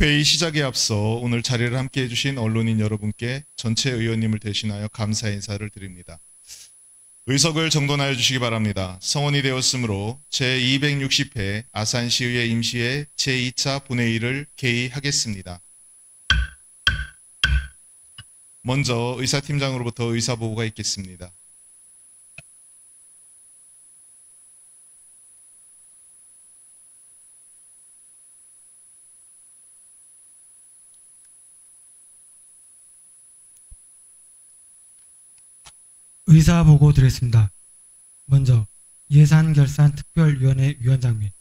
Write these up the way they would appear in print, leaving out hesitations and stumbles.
회의 시작에 앞서 오늘 자리를 함께해 주신 언론인 여러분께 전체 의원님을 대신하여 감사의 인사를 드립니다. 의석을 정돈하여 주시기 바랍니다. 성원이 되었으므로 제260회 아산시의회 임시회 제2차 본회의를 개의하겠습니다. 먼저 의사팀장으로부터 의사보고가 있겠습니다. 의사보고 드리겠습니다. 먼저 예산결산특별위원회 위원장 및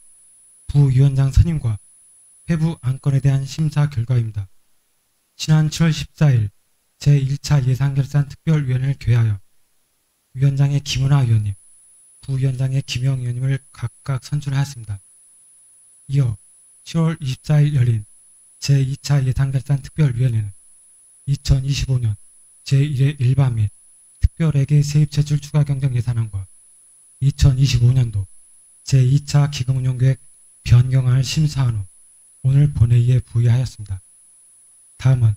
부위원장 선임과 회부 안건에 대한 심사 결과입니다. 지난 7월 14일 제1차 예산결산특별위원회를 개회하여 위원장의 김은하 의원님, 부위원장의 김영 의원님을 각각 선출하였습니다. 이어 10월 24일 열린 제2차 예산결산특별위원회는 2025년 제1회 일반 및 특별회계 세입체출 추가 경정 예산안과 2025년도 제2차 기금운용계획 변경안을 심사한 후 오늘 본회의에 부의하였습니다. 다음은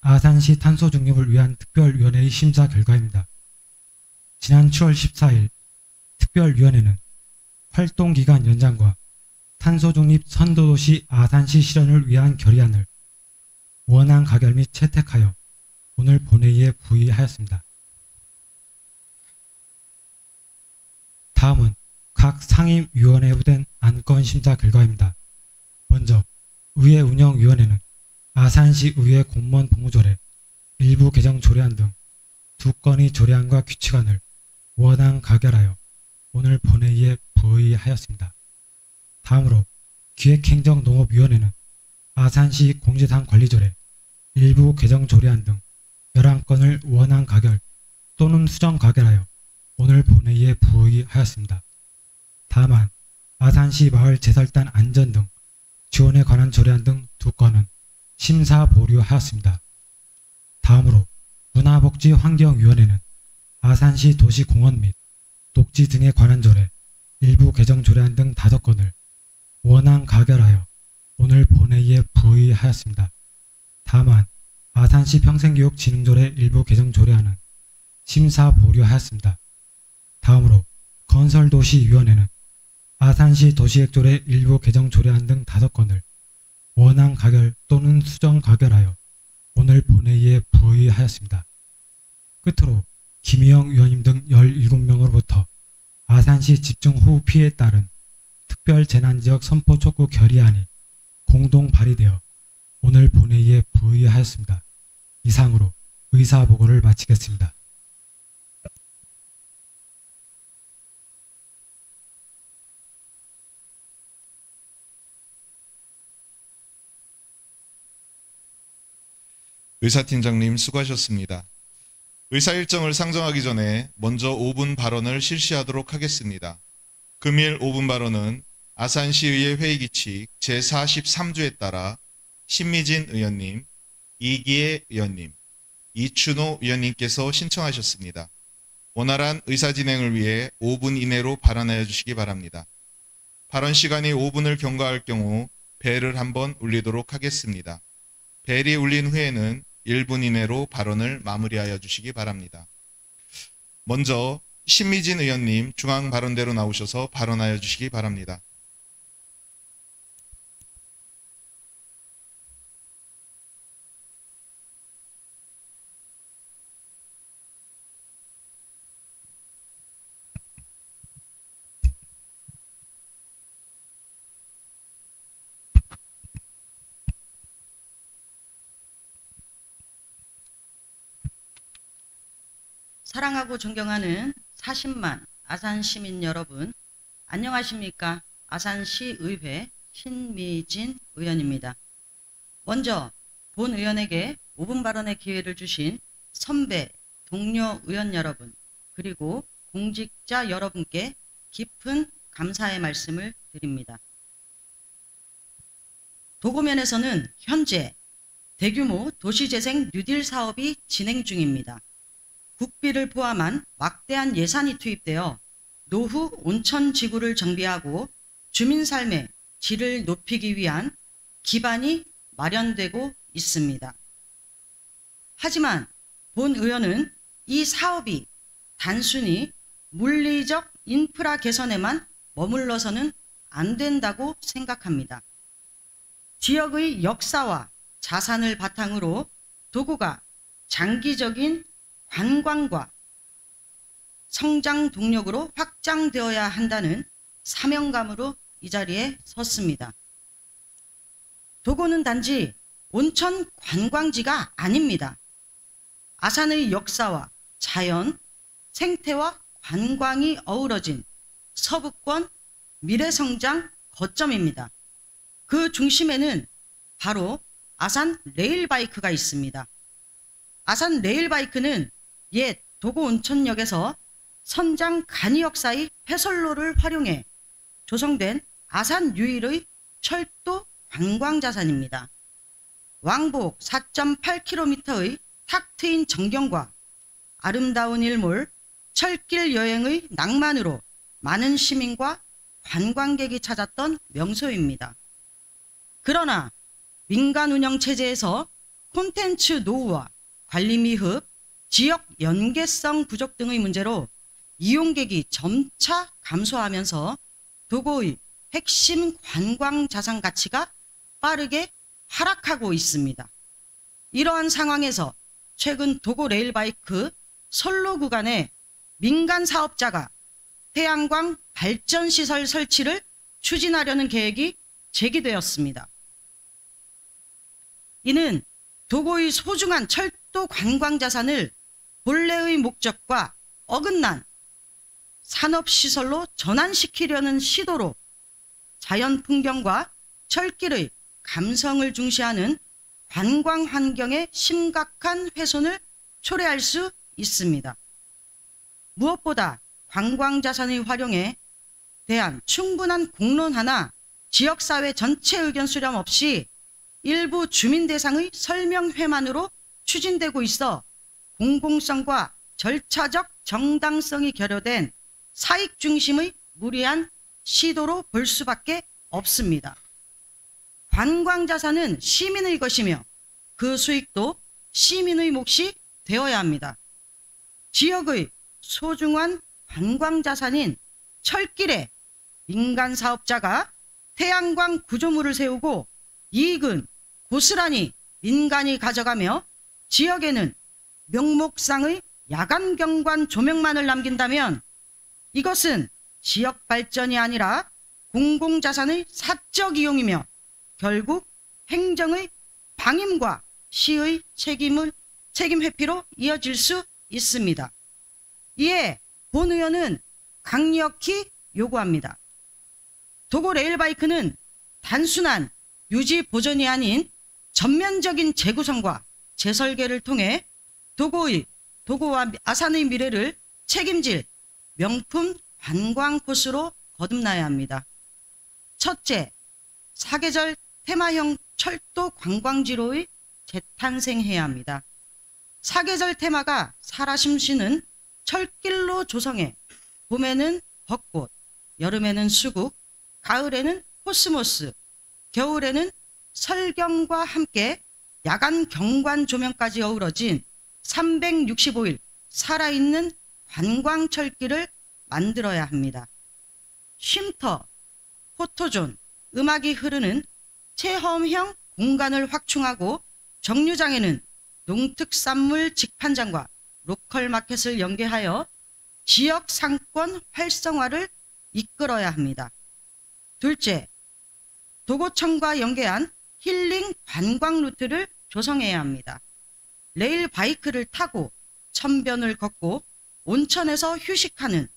아산시 탄소 중립을 위한 특별위원회의 심사 결과입니다. 지난 7월 14일 특별위원회는 활동기간 연장과 탄소 중립 선도도시 아산시 실현을 위한 결의안을 원안 가결 및 채택하여 오늘 본회의에 부의하였습니다. 다음은 각 상임위원회에 부된 안건 심사 결과입니다. 먼저 의회운영위원회는 아산시 의회 공무원 복무조례 일부 개정 조례안 등 2건의 조례안과 규칙안을 원안 가결하여 오늘 본회의에 부의하였습니다. 다음으로 기획행정농업위원회는 아산시 공지사항 관리조례 일부 개정 조례안 등 11건을 원안 가결 또는 수정 가결하여 오늘 본회의에 부의하였습니다. 다만 아산시 마을 재설단 안전 등 지원에 관한 조례안 등 2건은 심사 보류하였습니다. 다음으로 문화복지환경위원회는 아산시 도시공원 및 녹지 등에 관한 조례 일부 개정 조례안 등 5건을 원안 가결하여 오늘 본회의에 부의하였습니다. 다만 아산시 평생교육진흥조례 일부 개정 조례안은 심사 보류하였습니다. 다음으로 건설도시위원회는 아산시 도시계획조례 일부 개정 조례안 등 5건을 원안 가결 또는 수정 가결하여 오늘 본회의에 부의하였습니다. 끝으로 김희영 의원님 등 17명으로부터 아산시 집중호우 피해에 따른 특별재난지역 선포 촉구 결의안이 공동 발의되어 오늘 본회의에 부의하였습니다. 이상으로 의사보고를 마치겠습니다. 의사팀장님 수고하셨습니다. 의사 일정을 상정하기 전에 먼저 5분 발언을 실시하도록 하겠습니다. 금일 5분 발언은 아산시의회 회의규칙 제43조에 따라 신미진 의원님, 이기혜 의원님, 이춘호 의원님께서 신청하셨습니다. 원활한 의사 진행을 위해 5분 이내로 발언하여 주시기 바랍니다. 발언 시간이 5분을 경과할 경우 벨을 한번 울리도록 하겠습니다. 벨이 울린 후에는 1분 이내로 발언을 마무리하여 주시기 바랍니다. 먼저 신미진 의원님 중앙 발언대로 나오셔서 발언하여 주시기 바랍니다. 사랑하고 존경하는 40만 아산 시민 여러분, 안녕하십니까? 아산시의회 신미진 의원입니다. 먼저 본 의원에게 5분 발언의 기회를 주신 선배, 동료 의원 여러분, 그리고 공직자 여러분께 깊은 감사의 말씀을 드립니다. 도고면에서는 현재 대규모 도시재생 뉴딜 사업이 진행 중입니다. 국비를 포함한 막대한 예산이 투입되어 노후 온천지구를 정비하고 주민 삶의 질을 높이기 위한 기반이 마련되고 있습니다. 하지만 본 의원은 이 사업이 단순히 물리적 인프라 개선에만 머물러서는 안 된다고 생각합니다. 지역의 역사와 자산을 바탕으로 도구가 장기적인 관광과 성장 동력으로 확장되어야 한다는 사명감으로 이 자리에 섰습니다. 도고는 단지 온천 관광지가 아닙니다. 아산의 역사와 자연, 생태와 관광이 어우러진 서부권 미래성장 거점입니다. 그 중심에는 바로 아산 레일바이크가 있습니다. 아산 레일바이크는 옛 도고 온천역에서 선장 간이역 사이 해설로를 활용해 조성된 아산 유일의 철도 관광자산입니다. 왕복 4.8km의 탁 트인 전경과 아름다운 일몰, 철길 여행의 낭만으로 많은 시민과 관광객이 찾았던 명소입니다. 그러나 민간 운영 체제에서 콘텐츠 노후와 관리 미흡, 지역 연계성 부족 등의 문제로 이용객이 점차 감소하면서 도고의 핵심 관광 자산 가치가 빠르게 하락하고 있습니다. 이러한 상황에서 최근 도고 레일바이크 선로 구간에 민간 사업자가 태양광 발전시설 설치를 추진하려는 계획이 제기되었습니다. 이는 도고의 소중한 철도 관광자산을 본래의 목적과 어긋난 산업시설로 전환시키려는 시도로 자연 풍경과 철길의 감성을 중시하는 관광 환경에 심각한 훼손을 초래할 수 있습니다. 무엇보다 관광자산의 활용에 대한 충분한 공론화나 지역사회 전체 의견 수렴 없이 일부 주민 대상의 설명회만으로 추진되고 있어 공공성과 절차적 정당성이 결여된 사익 중심의 무리한 시도로 볼 수밖에 없습니다. 관광자산은 시민의 것이며 그 수익도 시민의 몫이 되어야 합니다. 지역의 소중한 관광자산인 철길에 민간 사업자가 태양광 구조물을 세우고 이익은 고스란히 민간이 가져가며 지역에는 명목상의 야간 경관 조명만을 남긴다면 이것은 지역 발전이 아니라 공공자산의 사적 이용이며 결국 행정의 방임과 시의 책임 회피로 이어질 수 있습니다. 이에 본 의원은 강력히 요구합니다. 도고 레일바이크는 단순한 유지 보존이 아닌 전면적인 재구성과 재설계를 통해 도고와 아산의 미래를 책임질 명품 관광 코스로 거듭나야 합니다. 첫째, 사계절 테마형 철도 관광지로의 재탄생해야 합니다. 사계절 테마가 살아 숨쉬는 철길로 조성해 봄에는 벚꽃, 여름에는 수국, 가을에는 코스모스, 겨울에는 설경과 함께 야간 경관 조명까지 어우러진 365일 살아있는 관광철길을 만들어야 합니다. 쉼터, 포토존, 음악이 흐르는 체험형 공간을 확충하고 정류장에는 농특산물 직판장과 로컬 마켓을 연계하여 지역 상권 활성화를 이끌어야 합니다. 둘째, 도고청과 연계한 힐링 관광 루트를 조성해야 합니다. 레일 바이크를 타고 천변을 걷고 온천에서 휴식하는,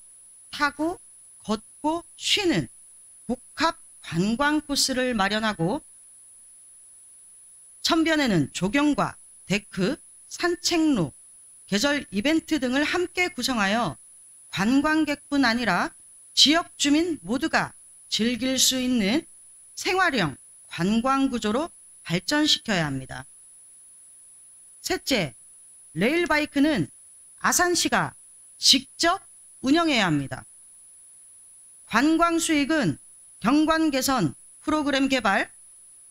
타고 걷고 쉬는 복합 관광 코스를 마련하고 천변에는 조경과 데크, 산책로, 계절 이벤트 등을 함께 구성하여 관광객뿐 아니라 지역 주민 모두가 즐길 수 있는 생활형 관광 구조로 발전시켜야 합니다. 셋째, 레일바이크는 아산시가 직접 운영해야 합니다. 관광 수익은 경관 개선, 프로그램 개발,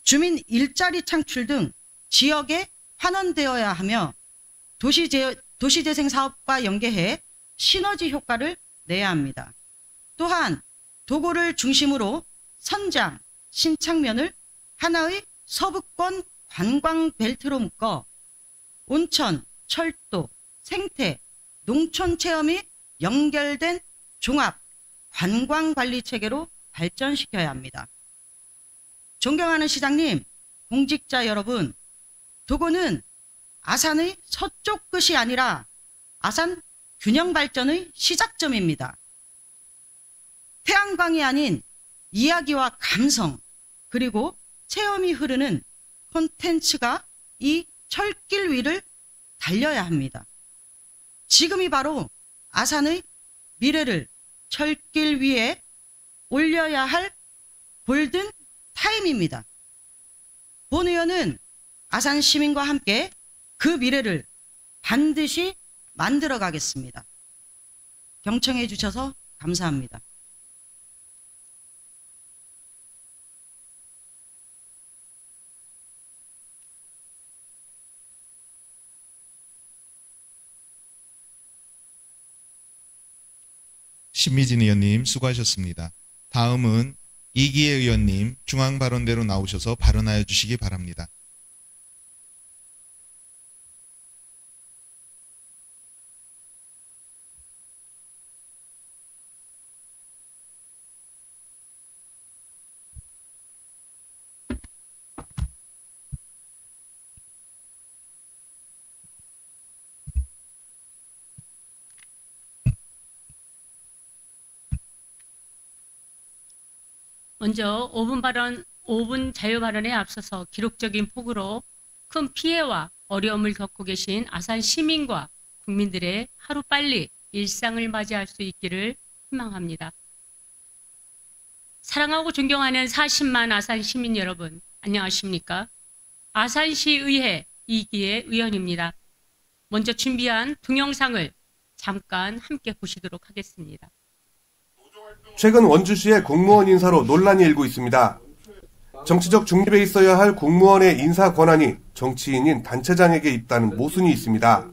주민 일자리 창출 등 지역에 환원되어야 하며 도시재생 사업과 연계해 시너지 효과를 내야 합니다. 또한 도고를 중심으로 선장, 신창면을 하나의 서부권 관광 벨트로 묶어 온천, 철도, 생태, 농촌 체험이 연결된 종합 관광관리 체계로 발전시켜야 합니다. 존경하는 시장님, 공직자 여러분, 도고는 아산의 서쪽 끝이 아니라 아산 균형 발전의 시작점입니다. 태양광이 아닌 이야기와 감성 그리고 체험이 흐르는 콘텐츠가 이 철길 위를 달려야 합니다. 지금이 바로 아산의 미래를 철길 위에 올려야 할 골든 타임입니다. 본 의원은 아산 시민과 함께 그 미래를 반드시 만들어 가겠습니다. 경청해 주셔서 감사합니다. 신미진 의원님 수고하셨습니다. 다음은 이기혜 의원님 중앙발언대로 나오셔서 발언하여 주시기 바랍니다. 먼저 5분 자유 발언에 앞서서 기록적인 폭우로 큰 피해와 어려움을 겪고 계신 아산 시민과 국민들의 하루빨리 일상을 맞이할 수 있기를 희망합니다. 사랑하고 존경하는 40만 아산 시민 여러분, 안녕하십니까? 아산시의회 이기혜 의원입니다. 먼저 준비한 동영상을 잠깐 함께 보시도록 하겠습니다. 최근 원주시의 공무원 인사로 논란이 일고 있습니다. 정치적 중립에 있어야 할 공무원의 인사 권한이 정치인인 단체장에게 있다는 모순이 있습니다.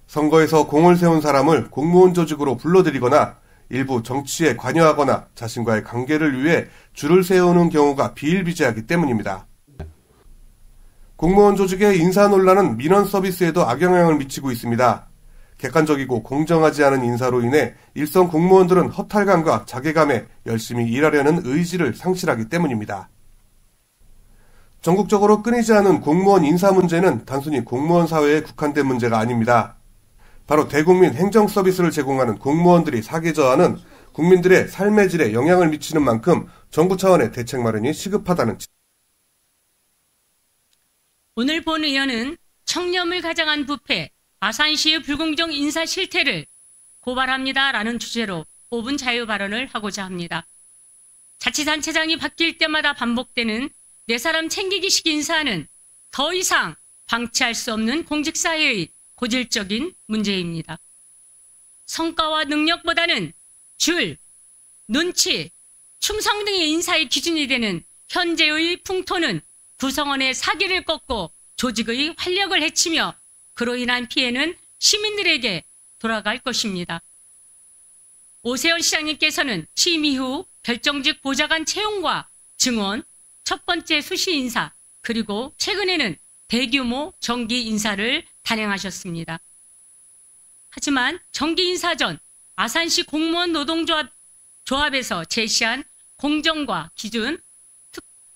선거에서 공을 세운 사람을 공무원 조직으로 불러들이거나 일부 정치에 관여하거나 자신과의 관계를 위해 줄을 세우는 경우가 비일비재하기 때문입니다. 공무원 조직의 인사 논란은 민원 서비스에도 악영향을 미치고 있습니다. 객관적이고 공정하지 않은 인사로 인해 일선 공무원들은 허탈감과 자괴감에 열심히 일하려는 의지를 상실하기 때문입니다. 전국적으로 끊이지 않은 공무원 인사 문제는 단순히 공무원 사회에 국한된 문제가 아닙니다. 바로 대국민 행정 서비스를 제공하는 공무원들이 사계저하는 국민들의 삶의 질에 영향을 미치는 만큼 정부 차원의 대책 마련이 시급하다는. 오늘 본 의원은 청렴을 가장한 부패, 아산시의 불공정 인사 실태를 고발합니다라는 주제로 5분 자유 발언을 하고자 합니다. 자치단체장이 바뀔 때마다 반복되는 내 사람 챙기기식 인사는 더 이상 방치할 수 없는 공직사회의 고질적인 문제입니다. 성과와 능력보다는 줄, 눈치, 충성 등의 인사의 기준이 되는 현재의 풍토는 구성원의 사기를 꺾고 조직의 활력을 해치며 그로 인한 피해는 시민들에게 돌아갈 것입니다. 오세훈 시장님께서는 취임 이후 결정직 보좌관 채용과 증원, 첫 번째 수시 인사, 그리고 최근에는 대규모 정기 인사를 단행하셨습니다. 하지만 정기 인사 전 아산시 공무원 노동조합에서 제시한 공정과 기준,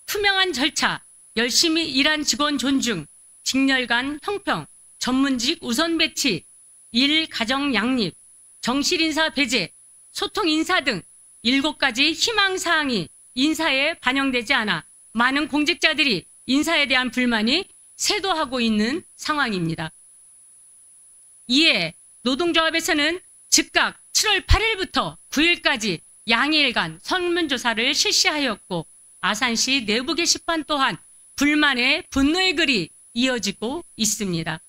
투명한 절차, 열심히 일한 직원 존중, 직렬간 형평, 전문직 우선 배치, 일 가정 양립, 정실 인사 배제, 소통 인사 등 7가지 희망사항이 인사에 반영되지 않아 많은 공직자들이 인사에 대한 불만이 쇄도하고 있는 상황입니다. 이에 노동조합에서는 즉각 7월 8일부터 9일까지 양일간 설문조사를 실시하였고 아산시 내부 게시판 또한 불만의 분노의 글이 이어지고 있습니다.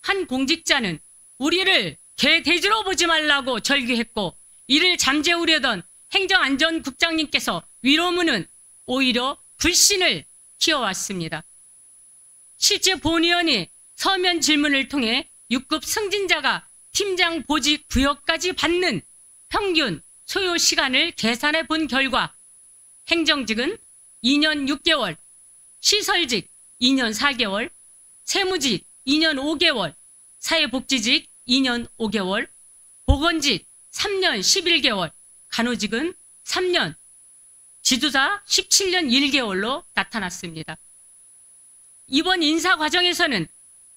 한 공직자는 우리를 개돼지로 보지 말라고 절규했고 이를 잠재우려던 행정안전국장님께서 위로문은 오히려 불신을 키워왔습니다. 실제 본의원이 서면 질문을 통해 6급 승진자가 팀장 보직 부여까지 받는 평균 소요 시간을 계산해 본 결과 행정직은 2년 6개월, 시설직 2년 4개월, 세무직 2년 5개월, 사회복지직 2년 5개월, 보건직 3년 11개월, 간호직은 3년, 지도자 17년 1개월로 나타났습니다. 이번 인사 과정에서는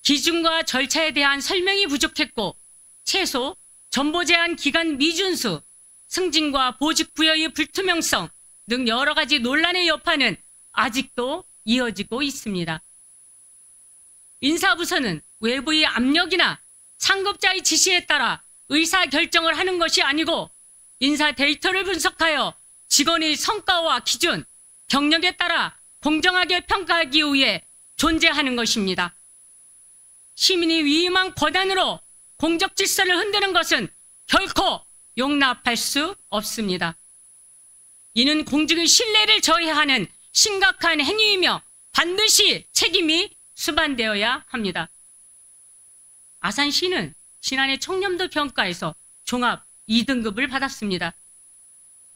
기준과 절차에 대한 설명이 부족했고 최소 전보 제한 기간 미준수, 승진과 보직 부여의 불투명성 등 여러 가지 논란의 여파는 아직도 이어지고 있습니다. 인사부서는 외부의 압력이나 상급자의 지시에 따라 의사결정을 하는 것이 아니고 인사 데이터를 분석하여 직원의 성과와 기준, 경력에 따라 공정하게 평가하기 위해 존재하는 것입니다. 시민이 위임한 권한으로 공적 질서를 흔드는 것은 결코 용납할 수 없습니다. 이는 공직의 신뢰를 저해하는 심각한 행위이며 반드시 책임이 수반되어야 합니다. 아산시는 지난해 청렴도 평가에서 종합 2등급을 받았습니다.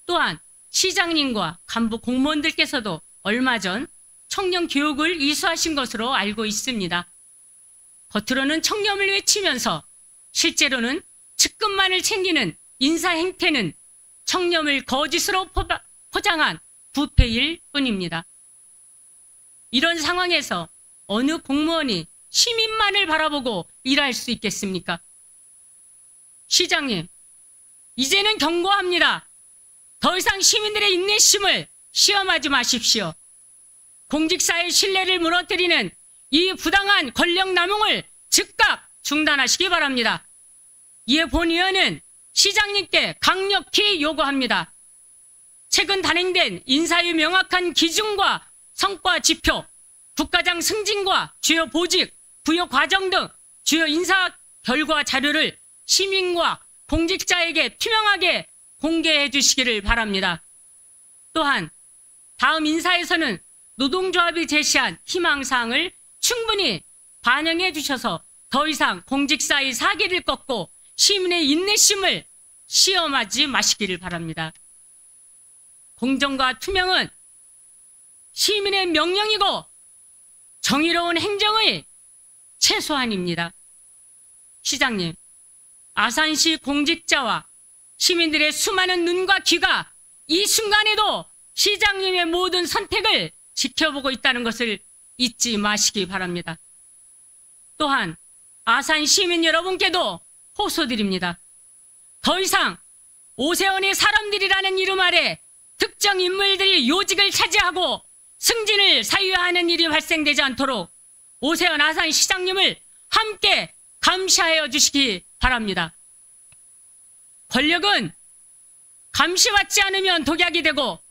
또한 시장님과 간부 공무원들께서도 얼마 전 청렴 교육을 이수하신 것으로 알고 있습니다. 겉으로는 청렴을 외치면서 실제로는 직급만을 챙기는 인사 행태는 청렴을 거짓으로 포장한 부패일 뿐입니다. 이런 상황에서 어느 공무원이 시민만을 바라보고 일할 수 있겠습니까? 시장님, 이제는 경고합니다. 더 이상 시민들의 인내심을 시험하지 마십시오. 공직사의 신뢰를 무너뜨리는 이 부당한 권력 남용을 즉각 중단하시기 바랍니다. 이에 본의원은 시장님께 강력히 요구합니다. 최근 단행된 인사의 명확한 기준과 성과 지표, 국가장 승진과 주요 보직, 부여 과정 등 주요 인사 결과 자료를 시민과 공직자에게 투명하게 공개해 주시기를 바랍니다. 또한 다음 인사에서는 노동조합이 제시한 희망사항을 충분히 반영해 주셔서 더 이상 공직사의 사기를 꺾고 시민의 인내심을 시험하지 마시기를 바랍니다. 공정과 투명은 시민의 명령이고 정의로운 행정의 최소한입니다. 시장님, 아산시 공직자와 시민들의 수많은 눈과 귀가 이 순간에도 시장님의 모든 선택을 지켜보고 있다는 것을 잊지 마시기 바랍니다. 또한 아산 시민 여러분께도 호소드립니다. 더 이상 오세훈의 사람들이라는 이름 아래 특정 인물들이 요직을 차지하고 승진을 사유하는 일이 발생되지 않도록 오세훈 아산 시장님을 함께 감시하여 주시기 바랍니다. 권력은 감시받지 않으면 독약이 되고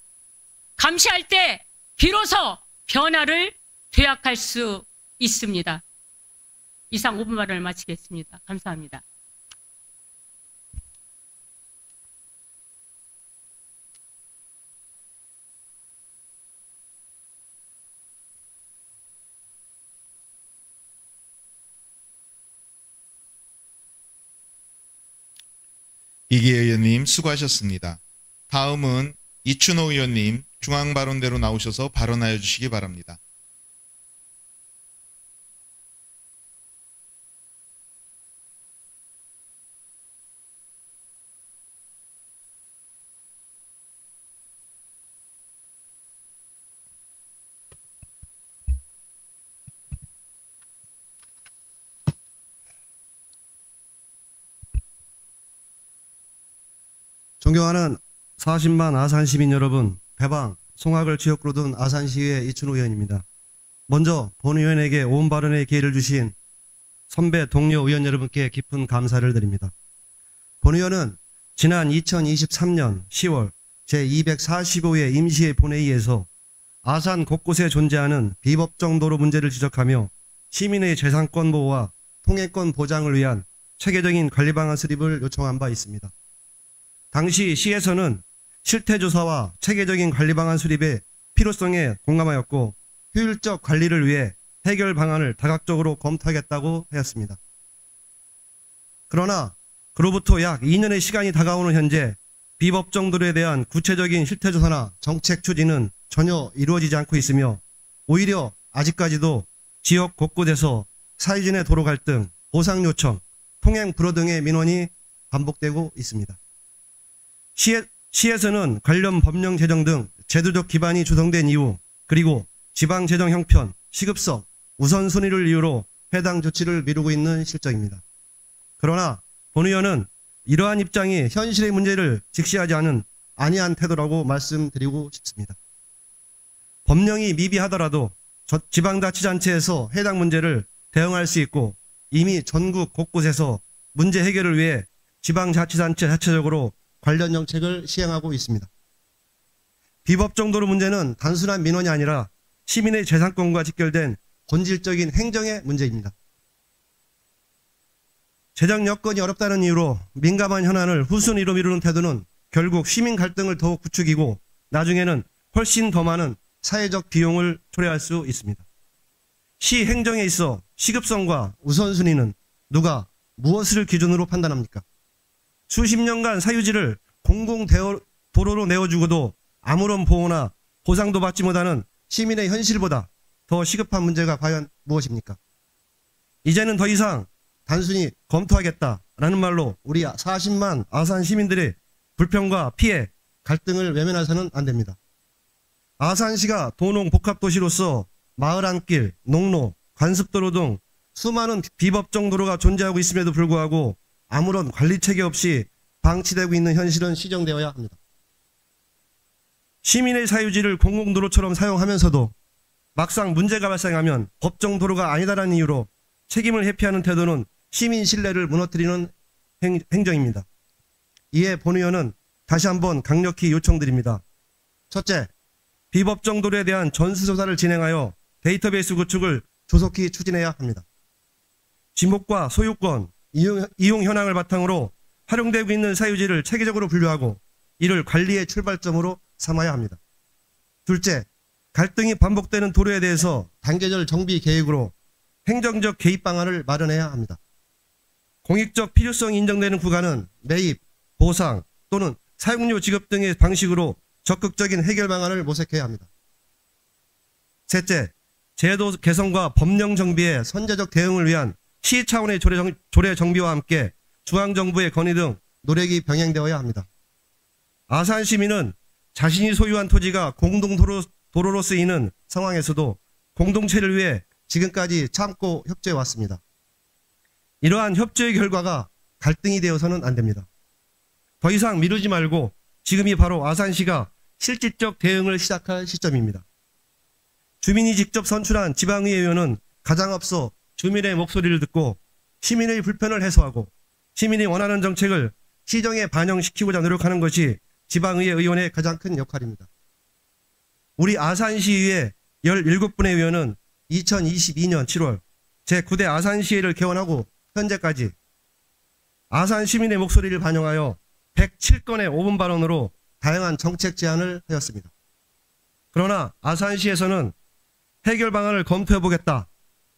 감시할 때 비로소 변화를 도약할 수 있습니다. 이상 5분 발언을 마치겠습니다. 감사합니다. 이기 의원님 수고하셨습니다. 다음은 이춘호 의원님 중앙발언대로 나오셔서 발언하여 주시기 바랍니다. 존경하는 40만 아산 시민 여러분, 배방, 송악을 지역구로 둔 아산시의회 이춘호 의원입니다. 먼저 본 의원에게 온 발언의 기회를 주신 선배 동료 의원 여러분께 깊은 감사를 드립니다. 본 의원은 지난 2023년 10월 제245회 임시회 본회의에서 아산 곳곳에 존재하는 비법정 도로 문제를 지적하며 시민의 재산권 보호와 통행권 보장을 위한 체계적인 관리 방안 수립을 요청한 바 있습니다. 당시 시에서는 실태조사와 체계적인 관리 방안 수립에 필요성에 공감하였고 효율적 관리를 위해 해결 방안을 다각적으로 검토하겠다고 하였습니다. 그러나 그로부터 약 2년의 시간이 다가오는 현재 비법정 도로에 대한 구체적인 실태조사나 정책 추진은 전혀 이루어지지 않고 있으며 오히려 아직까지도 지역 곳곳에서 사유진의 도로 갈등, 보상 요청, 통행 불허 등의 민원이 반복되고 있습니다. 시에서는 관련 법령 제정 등 제도적 기반이 조성된 이후 그리고 지방 재정 형편, 시급성, 우선순위를 이유로 해당 조치를 미루고 있는 실정입니다. 그러나 본 의원은 이러한 입장이 현실의 문제를 직시하지 않은 아니한 태도라고 말씀드리고 싶습니다. 법령이 미비하더라도 지방자치단체에서 해당 문제를 대응할 수 있고 이미 전국 곳곳에서 문제 해결을 위해 지방자치단체 자체적으로 관련 정책을 시행하고 있습니다. 비법정 도로 문제는 단순한 민원이 아니라 시민의 재산권과 직결된 본질적인 행정의 문제입니다. 재정 여건이 어렵다는 이유로 민감한 현안을 후순위로 미루는 태도는 결국 시민 갈등을 더욱 부추기고 나중에는 훨씬 더 많은 사회적 비용을 초래할 수 있습니다. 시 행정에 있어 시급성과 우선순위는 누가 무엇을 기준으로 판단합니까? 수십 년간 사유지를 공공도로로 내어주고도 아무런 보호나 보상도 받지 못하는 시민의 현실보다 더 시급한 문제가 과연 무엇입니까? 이제는 더 이상 단순히 검토하겠다라는 말로 우리 40만 아산 시민들의 불평과 피해, 갈등을 외면해서는 안 됩니다. 아산시가 도농 복합도시로서 마을 안길, 농로, 관습도로 등 수많은 비법정 도로가 존재하고 있음에도 불구하고 아무런 관리체계 없이 방치되고 있는 현실은 시정되어야 합니다. 시민의 사유지를 공공도로처럼 사용하면서도 막상 문제가 발생하면 법정 도로가 아니다라는 이유로 책임을 회피하는 태도는 시민 신뢰를 무너뜨리는 행정입니다. 이에 본 의원은 다시 한번 강력히 요청드립니다. 첫째, 비법정 도로에 대한 전수조사를 진행하여 데이터베이스 구축을 조속히 추진해야 합니다. 지목과 소유권, 이용 현황을 바탕으로 활용되고 있는 사유지를 체계적으로 분류하고 이를 관리의 출발점으로 삼아야 합니다. 둘째, 갈등이 반복되는 도로에 대해서 단계적 정비 계획으로 행정적 개입 방안을 마련해야 합니다. 공익적 필요성이 인정되는 구간은 매입, 보상 또는 사용료 지급 등의 방식으로 적극적인 해결 방안을 모색해야 합니다. 셋째, 제도 개선과 법령 정비의 선제적 대응을 위한 시 차원의 조례 정비와 함께 중앙정부의 건의 등 노력이 병행되어야 합니다. 아산 시민은 자신이 소유한 토지가 공동도로로 쓰이는 상황에서도 공동체를 위해 지금까지 참고 협조해 왔습니다. 이러한 협조의 결과가 갈등이 되어서는 안 됩니다. 더 이상 미루지 말고 지금이 바로 아산시가 실질적 대응을 시작할 시점입니다. 주민이 직접 선출한 지방의회 의원은 가장 앞서 주민의 목소리를 듣고 시민의 불편을 해소하고 시민이 원하는 정책을 시정에 반영시키고자 노력하는 것이 지방의회 의원의 가장 큰 역할입니다. 우리 아산시의회 17분의 의원은 2022년 7월 제9대 아산시의회를 개원하고 현재까지 아산 시민의 목소리를 반영하여 107건의 5분 발언으로 다양한 정책 제안을 하였습니다. 그러나 아산시에서는 해결 방안을 검토해보겠다,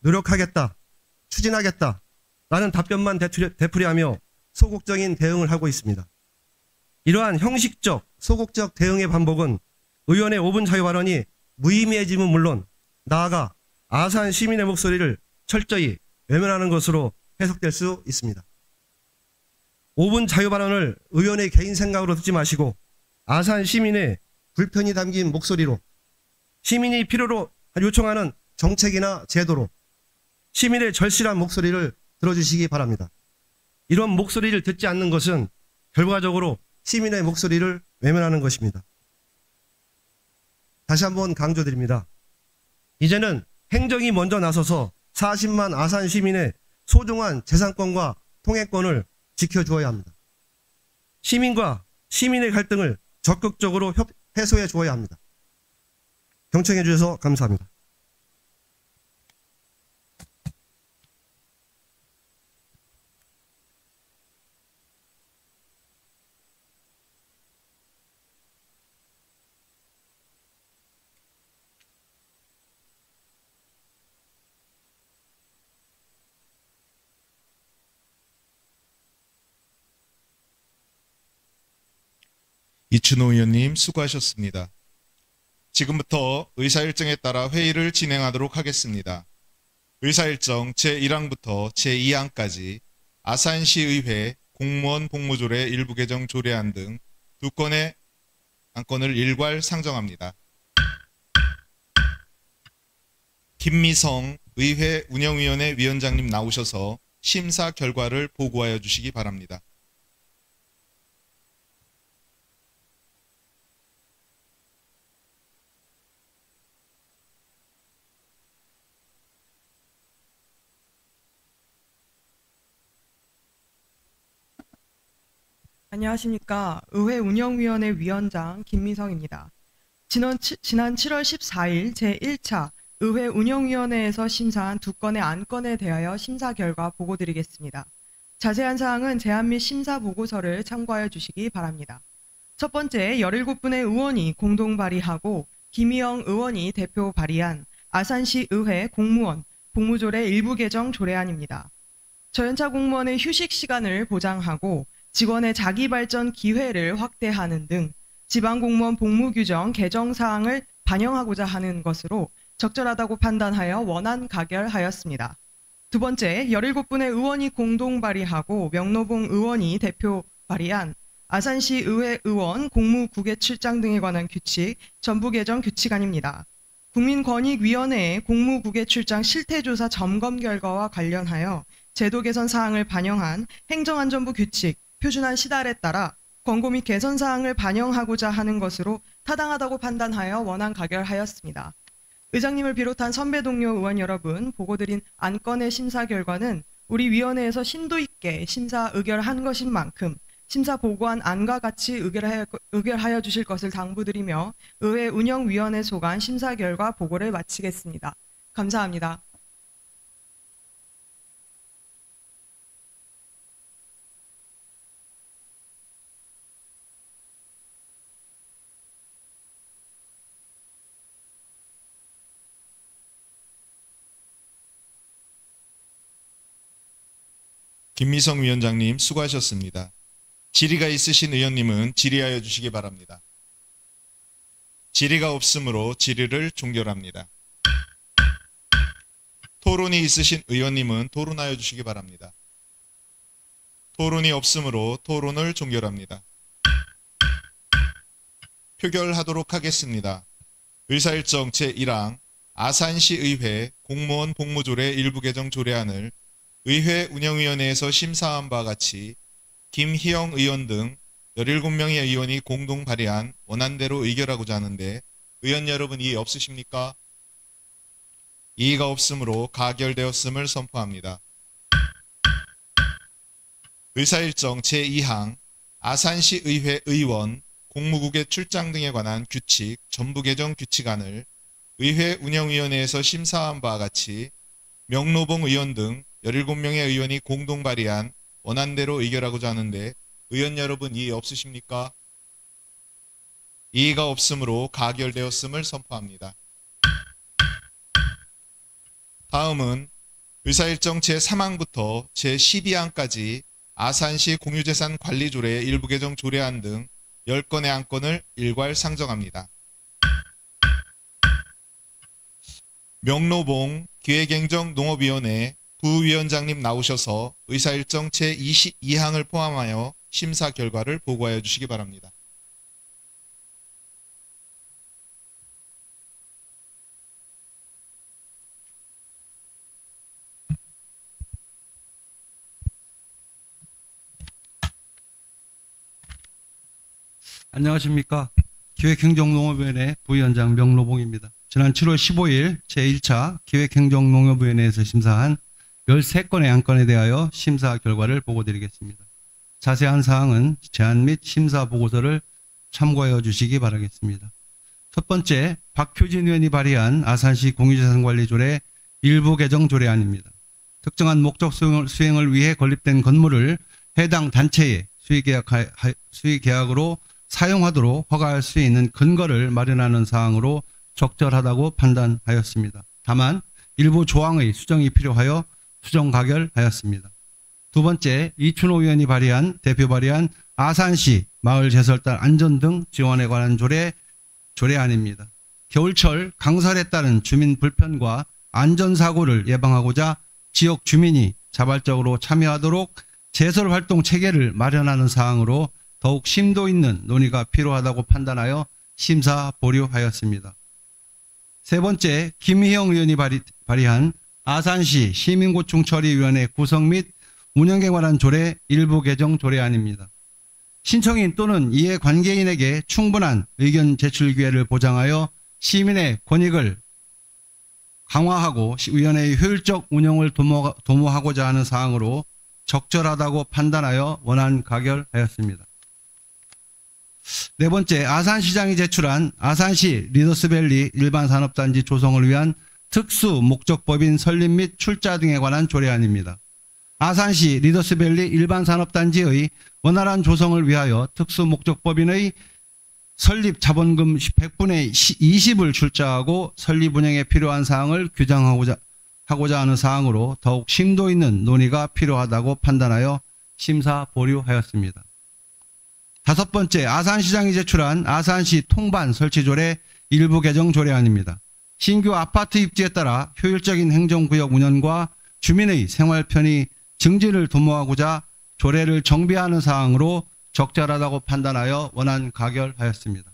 노력하겠다, 추진하겠다 라는 답변만 되풀이하며 소극적인 대응을 하고 있습니다. 이러한 형식적, 소극적 대응의 반복은 의원의 5분 자유 발언이 무의미해짐은 물론 나아가 아산 시민의 목소리를 철저히 외면하는 것으로 해석될 수 있습니다. 5분 자유 발언을 의원의 개인 생각으로 듣지 마시고 아산 시민의 불편이 담긴 목소리로 시민이 필요로 요청하는 정책이나 제도로 시민의 절실한 목소리를 들어주시기 바랍니다. 이런 목소리를 듣지 않는 것은 결과적으로 시민의 목소리를 외면하는 것입니다. 다시 한번 강조드립니다. 이제는 행정이 먼저 나서서 40만 아산 시민의 소중한 재산권과 통행권을 지켜주어야 합니다. 시민과 시민의 갈등을 적극적으로 해소해 주어야 합니다. 경청해 주셔서 감사합니다. 이춘호 의원님 수고하셨습니다. 지금부터 의사일정에 따라 회의를 진행하도록 하겠습니다. 의사일정 제1항부터 제2항까지 아산시의회 공무원 복무조례 일부 개정 조례안 등 2건의 안건을 일괄 상정합니다. 김미성 의회 운영위원회 위원장님 나오셔서 심사 결과를 보고하여 주시기 바랍니다. 안녕하십니까. 의회 운영위원회 위원장 김미성입니다. 지난 7월 14일 제1차 의회 운영위원회에서 심사한 2건의 안건에 대하여 심사 결과 보고드리겠습니다. 자세한 사항은 제안 및 심사 보고서를 참고하여 주시기 바랍니다. 첫 번째, 17분의 의원이 공동 발의하고 김희영 의원이 대표 발의한 아산시 의회 공무원 복무조례 일부 개정 조례안입니다. 저연차 공무원의 휴식 시간을 보장하고 직원의 자기발전 기회를 확대하는 등 지방공무원 복무규정 개정 사항을 반영하고자 하는 것으로 적절하다고 판단하여 원안 가결하였습니다. 두 번째, 17분의 의원이 공동 발의하고 명노봉 의원이 대표 발의한 아산시 의회 의원 공무국외 출장 등에 관한 규칙 전부 개정 규칙안입니다. 국민권익위원회의 공무국외 출장 실태조사 점검 결과와 관련하여 제도 개선 사항을 반영한 행정안전부 규칙 표준안 시달에 따라 권고 및 개선 사항을 반영하고자 하는 것으로 타당하다고 판단하여 원안 가결하였습니다. 의장님을 비롯한 선배 동료 의원 여러분, 보고드린 안건의 심사 결과는 우리 위원회에서 심도 있게 심사 의결한 것인 만큼 심사 보고한 안과 같이 의결하여 주실 것을 당부드리며 의회 운영위원회 소관 심사 결과 보고를 마치겠습니다. 감사합니다. 김미성 위원장님 수고하셨습니다. 질의가 있으신 의원님은 질의하여 주시기 바랍니다. 질의가 없으므로 질의를 종결합니다. 토론이 있으신 의원님은 토론하여 주시기 바랍니다. 토론이 없으므로 토론을 종결합니다. 표결하도록 하겠습니다. 의사일정 제1항 아산시의회 공무원 복무조례 일부 개정 조례안을 의회 운영위원회에서 심사한 바와 같이 김희영 의원 등 17명의 의원이 공동 발의한 원안대로 의결하고자 하는데 의원 여러분 이의 없으십니까? 이의가 없으므로 가결되었음을 선포합니다. 의사일정 제2항 아산시의회 의원 공무국외 출장 등에 관한 규칙 전부 개정 규칙안을 의회 운영위원회에서 심사한 바와 같이 명노봉 의원 등 17명의 의원이 공동 발의한 원안대로 의결하고자 하는데 의원 여러분 이의 없으십니까? 이의가 없으므로 가결되었음을 선포합니다. 다음은 의사일정 제3항부터 제12항까지 아산시 공유재산 관리조례 일부 개정 조례안 등 10건의 안건을 일괄 상정합니다. 명노봉 기획행정농업위원회 부위원장님 나오셔서 의사일정 제22항을 포함하여 심사 결과를 보고하여 주시기 바랍니다. 안녕하십니까. 기획행정농업위원회 부위원장 명노봉입니다. 지난 7월 15일 제1차 기획행정농업위원회에서 심사한 13건의 안건에 대하여 심사 결과를 보고드리겠습니다. 자세한 사항은 제안 및 심사 보고서를 참고하여 주시기 바라겠습니다. 첫 번째, 박효진 의원이 발의한 아산시 공유재산관리조례 일부 개정 조례안입니다. 특정한 목적 수행을 위해 건립된 건물을 해당 단체에 수의계약으로 사용하도록 허가할 수 있는 근거를 마련하는 사항으로 적절하다고 판단하였습니다. 다만 일부 조항의 수정이 필요하여 수정 가결하였습니다. 두 번째, 이춘호 의원이 대표 발의한 아산시 마을 제설단 안전 등 지원에 관한 조례안입니다. 겨울철 강설에 따른 주민 불편과 안전사고를 예방하고자 지역 주민이 자발적으로 참여하도록 제설활동 체계를 마련하는 사항으로 더욱 심도 있는 논의가 필요하다고 판단하여 심사 보류하였습니다. 세 번째, 김희영 의원이 발의한 아산시 시민고충처리위원회 구성 및 운영에 관한 조례 일부 개정 조례안입니다. 신청인 또는 이해 관계인에게 충분한 의견 제출 기회를 보장하여 시민의 권익을 강화하고 위원회의 효율적 운영을 도모하고자 하는 사항으로 적절하다고 판단하여 원안 가결하였습니다. 네 번째, 아산시장이 제출한 아산시 리더스밸리 일반산업단지 조성을 위한 특수 목적법인 설립 및 출자 등에 관한 조례안입니다. 아산시 리더스밸리 일반산업단지의 원활한 조성을 위하여 특수 목적법인의 설립 자본금 100분의 20을 출자하고 설립 운영에 필요한 사항을 규정하고자 하는 사항으로 더욱 심도 있는 논의가 필요하다고 판단하여 심사 보류하였습니다. 다섯 번째, 아산시장이 제출한 아산시 통반 설치조례 일부 개정 조례안입니다. 신규 아파트 입지에 따라 효율적인 행정구역 운영과 주민의 생활 편의 증진을 도모하고자 조례를 정비하는 사항으로 적절하다고 판단하여 원안 가결하였습니다.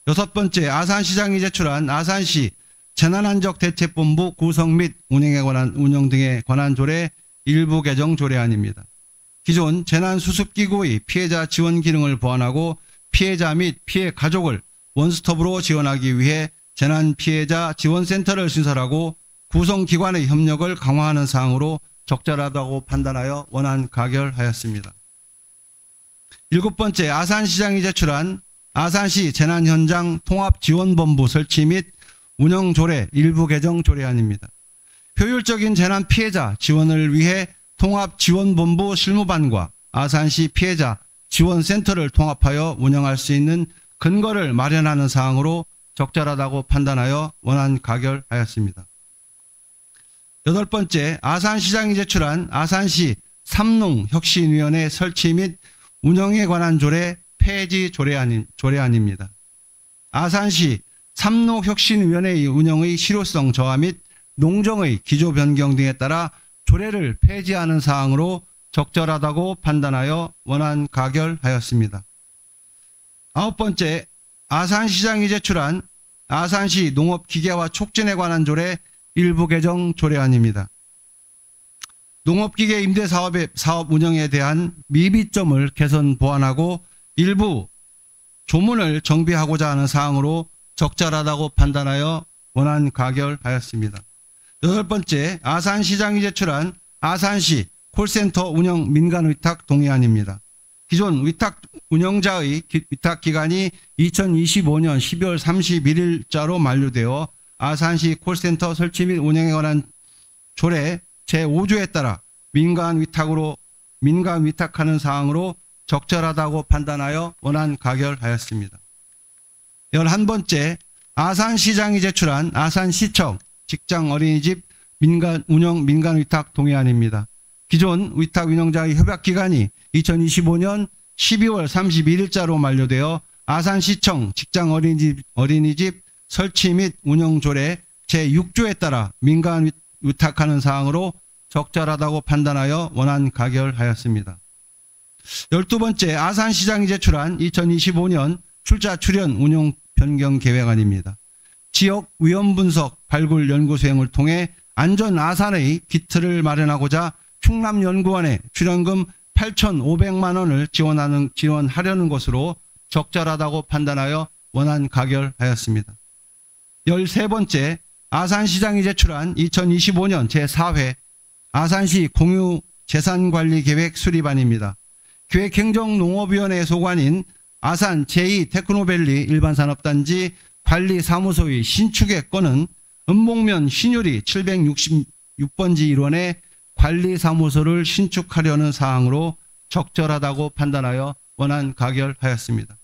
여섯 번째, 아산시장이 제출한 아산시 재난안전대책본부 구성 및 운영 등에 관한 조례 일부 개정 조례안입니다. 기존 재난수습기구의 피해자 지원 기능을 보완하고 피해자 및 피해 가족을 원스톱으로 지원하기 위해 재난피해자 지원센터를 신설하고 구성기관의 협력을 강화하는 사항으로 적절하다고 판단하여 원안 가결하였습니다. 일곱 번째, 아산시장이 제출한 아산시 재난현장 통합지원본부 설치 및 운영조례 일부 개정 조례안입니다. 효율적인 재난피해자 지원을 위해 통합지원본부 실무반과 아산시 피해자 지원센터를 통합하여 운영할 수 있는 근거를 마련하는 사항으로 적절하다고 판단하여 원안 가결하였습니다. 여덟 번째, 아산시장이 제출한 아산시 삼농혁신위원회 설치 및 운영에 관한 조례 폐지 조례안입니다. 아산시 삼농혁신위원회의 운영의 실효성 저하 및 농정의 기조 변경 등에 따라 조례를 폐지하는 사항으로 적절하다고 판단하여 원안 가결하였습니다. 아홉 번째, 아산시장이 제출한 아산시 농업기계화 촉진에 관한 조례 일부 개정 조례안입니다. 농업기계 임대 사업 운영에 대한 미비점을 개선 보완하고 일부 조문을 정비하고자 하는 사항으로 적절하다고 판단하여 원안 가결하였습니다. 여덟 번째, 아산시장이 제출한 아산시 콜센터 운영 민간위탁 동의안입니다. 기존 위탁 운영자의 위탁 기간이 2025년 12월 31일자로 만료되어 아산시 콜센터 설치 및 운영에 관한 조례 제5조에 따라 민간 위탁하는 사항으로 적절하다고 판단하여 원안 가결하였습니다. 11번째, 아산시장이 제출한 아산시청 직장 어린이집 민간 위탁 동의안입니다. 기존 위탁 운영자의 협약 기간이 2025년 12월 31일자로 만료되어 아산시청 직장 어린이집 설치 및 운영 조례 제6조에 따라 민간 위탁하는 사항으로 적절하다고 판단하여 원안 가결하였습니다. 12번째, 아산시장이 제출한 2025년 출자 출연 운영 변경 계획안입니다. 지역 위험 분석 발굴 연구 수행을 통해 안전 아산의 기틀을 마련하고자 충남연구원에 출연금 8,500만 원을 지원하려는 것으로 적절하다고 판단하여 원안 가결하였습니다. 13번째, 아산시장이 제출한 2025년 제4회 아산시 공유 재산관리계획 수립안입니다. 기획행정농업위원회 소관인 아산 제2테크노밸리 일반산업단지 관리사무소의 신축의 건은 은목면 신유리 766번지 1원에 관리사무소를 신축하려는 사항으로 적절하다고 판단하여 원안 가결하였습니다.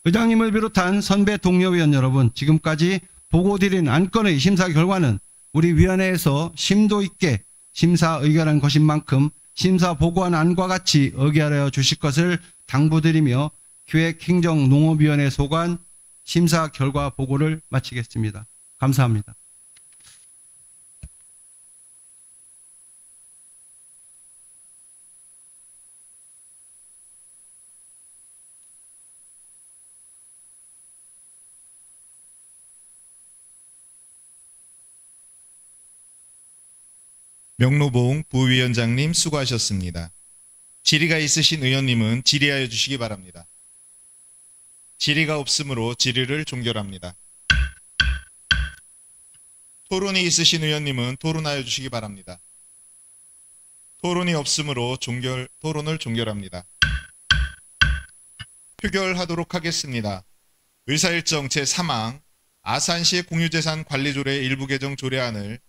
의장님을 비롯한 선배 동료위원 여러분, 지금까지 보고드린 안건의 심사 결과는 우리 위원회에서 심도 있게 심사 의결한 것인 만큼 심사 보고한 안과 같이 의결하여 주실 것을 당부드리며 기획행정농업위원회 소관 심사 결과 보고를 마치겠습니다. 감사합니다. 명로봉 부위원장님 수고하셨습니다. 질의가 있으신 의원님은 질의하여 주시기 바랍니다. 질의가 없으므로 질의를 종결합니다. 토론이 있으신 의원님은 토론하여 주시기 바랍니다. 토론이 없으므로 토론을 종결합니다. 표결하도록 하겠습니다. 의사일정 제3항 아산시 공유재산 관리조례 일부 개정 조례안을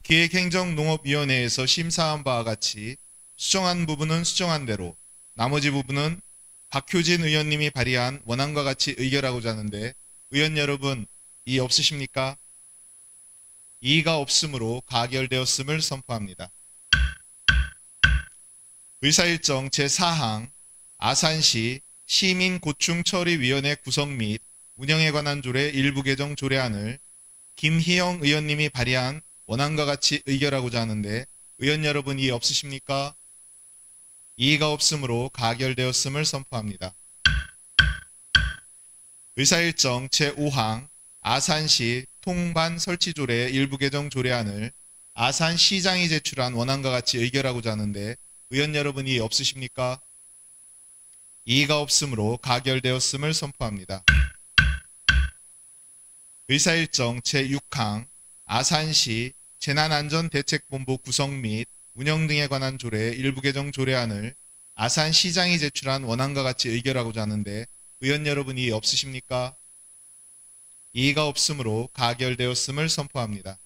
기획행정농업위원회에서 심사한 바와 같이 수정한 부분은 수정한 대로, 나머지 부분은 박효진 의원님이 발의한 원안과 같이 의결하고자 하는데 의원 여러분 이의 없으십니까? 이의가 없으므로 가결되었음을 선포합니다. 의사일정 제4항 아산시 시민고충처리위원회 구성 및 운영에 관한 조례 일부 개정 조례안을 김희영 의원님이 발의한 원안과 같이 의결하고자 하는데 의원 여러분 이의 없으십니까? 이의가 없으므로 가결되었음을 선포합니다. 의사일정 제5항 아산시 통반 설치조례 일부 개정 조례안을 아산시장이 제출한 원안과 같이 의결하고자 하는데 의원 여러분 이의 없으십니까? 이의가 없으므로 가결되었음을 선포합니다. 의사일정 제6항 아산시 재난안전대책본부 구성 및 운영 등에 관한 조례 일부 개정 조례안을 아산시장이 제출한 원안과 같이 의결하고자 하는데 의원 여러분 이의 없으십니까? 이의가 없으므로 가결되었음을 선포합니다.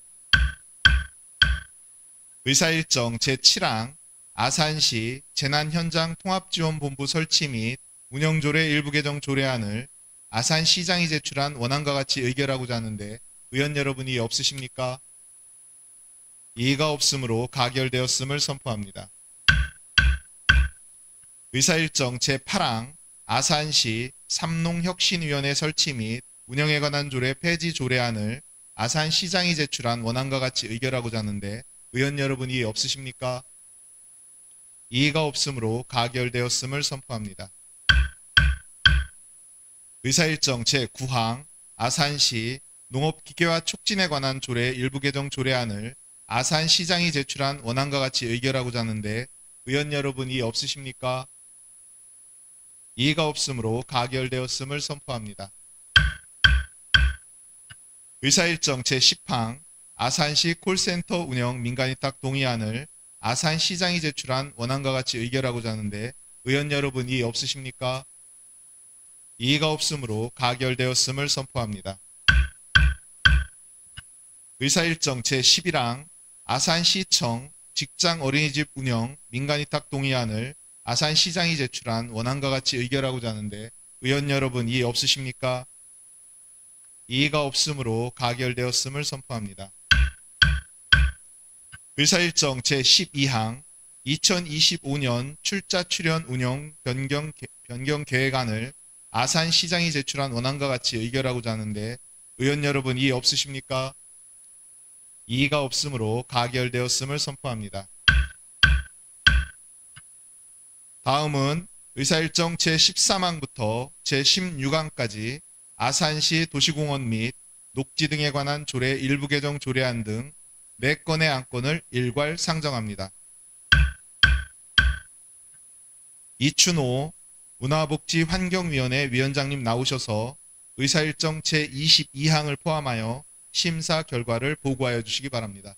의사일정 제7항 아산시 재난현장 통합지원본부 설치 및 운영조례 일부 개정 조례안을 아산시장이 제출한 원안과 같이 의결하고자 하는데 의원 여러분 이의 없으십니까? 이의가 없으므로 가결되었음을 선포합니다. 의사일정 제8항 아산시 삼농혁신위원회 설치 및 운영에 관한 조례 폐지 조례안을 아산시장이 제출한 원안과 같이 의결하고자 하는데 의원 여러분 이의 없으십니까? 이의가 없으므로 가결되었음을 선포합니다. 의사일정 제9항 아산시 농업기계화 촉진에 관한 조례 일부 개정 조례안을 아산시장이 제출한 원안과 같이 의결하고자 하는데 의원 여러분 이의 없으십니까? 이의가 없으므로 가결되었음을 선포합니다. 의사일정 제10항 아산시 콜센터 운영 민간위탁 동의안을 아산시장이 제출한 원안과 같이 의결하고자 하는데 의원 여러분 이의 없으십니까? 이의가 없으므로 가결되었음을 선포합니다. 의사일정 제11항 아산시청 직장 어린이집 운영 민간위탁 동의안을 아산시장이 제출한 원안과 같이 의결하고자 하는데 의원 여러분 이의 없으십니까? 이의가 없으므로 가결되었음을 선포합니다. 의사일정 제12항 2025년 출자 출연 운영 변경 계획안을 아산시장이 제출한 원안과 같이 의결하고자 하는데 의원 여러분 이의 없으십니까? 이의가 없으므로 가결되었음을 선포합니다. 다음은 의사일정 제13항부터 제16항까지 아산시 도시공원 및 녹지 등에 관한 조례 일부 개정 조례안 등 4건의 안건을 일괄 상정합니다. 이춘호 문화복지환경위원회 위원장님 나오셔서 의사일정 제22항을 포함하여 심사 결과를 보고하여 주시기 바랍니다.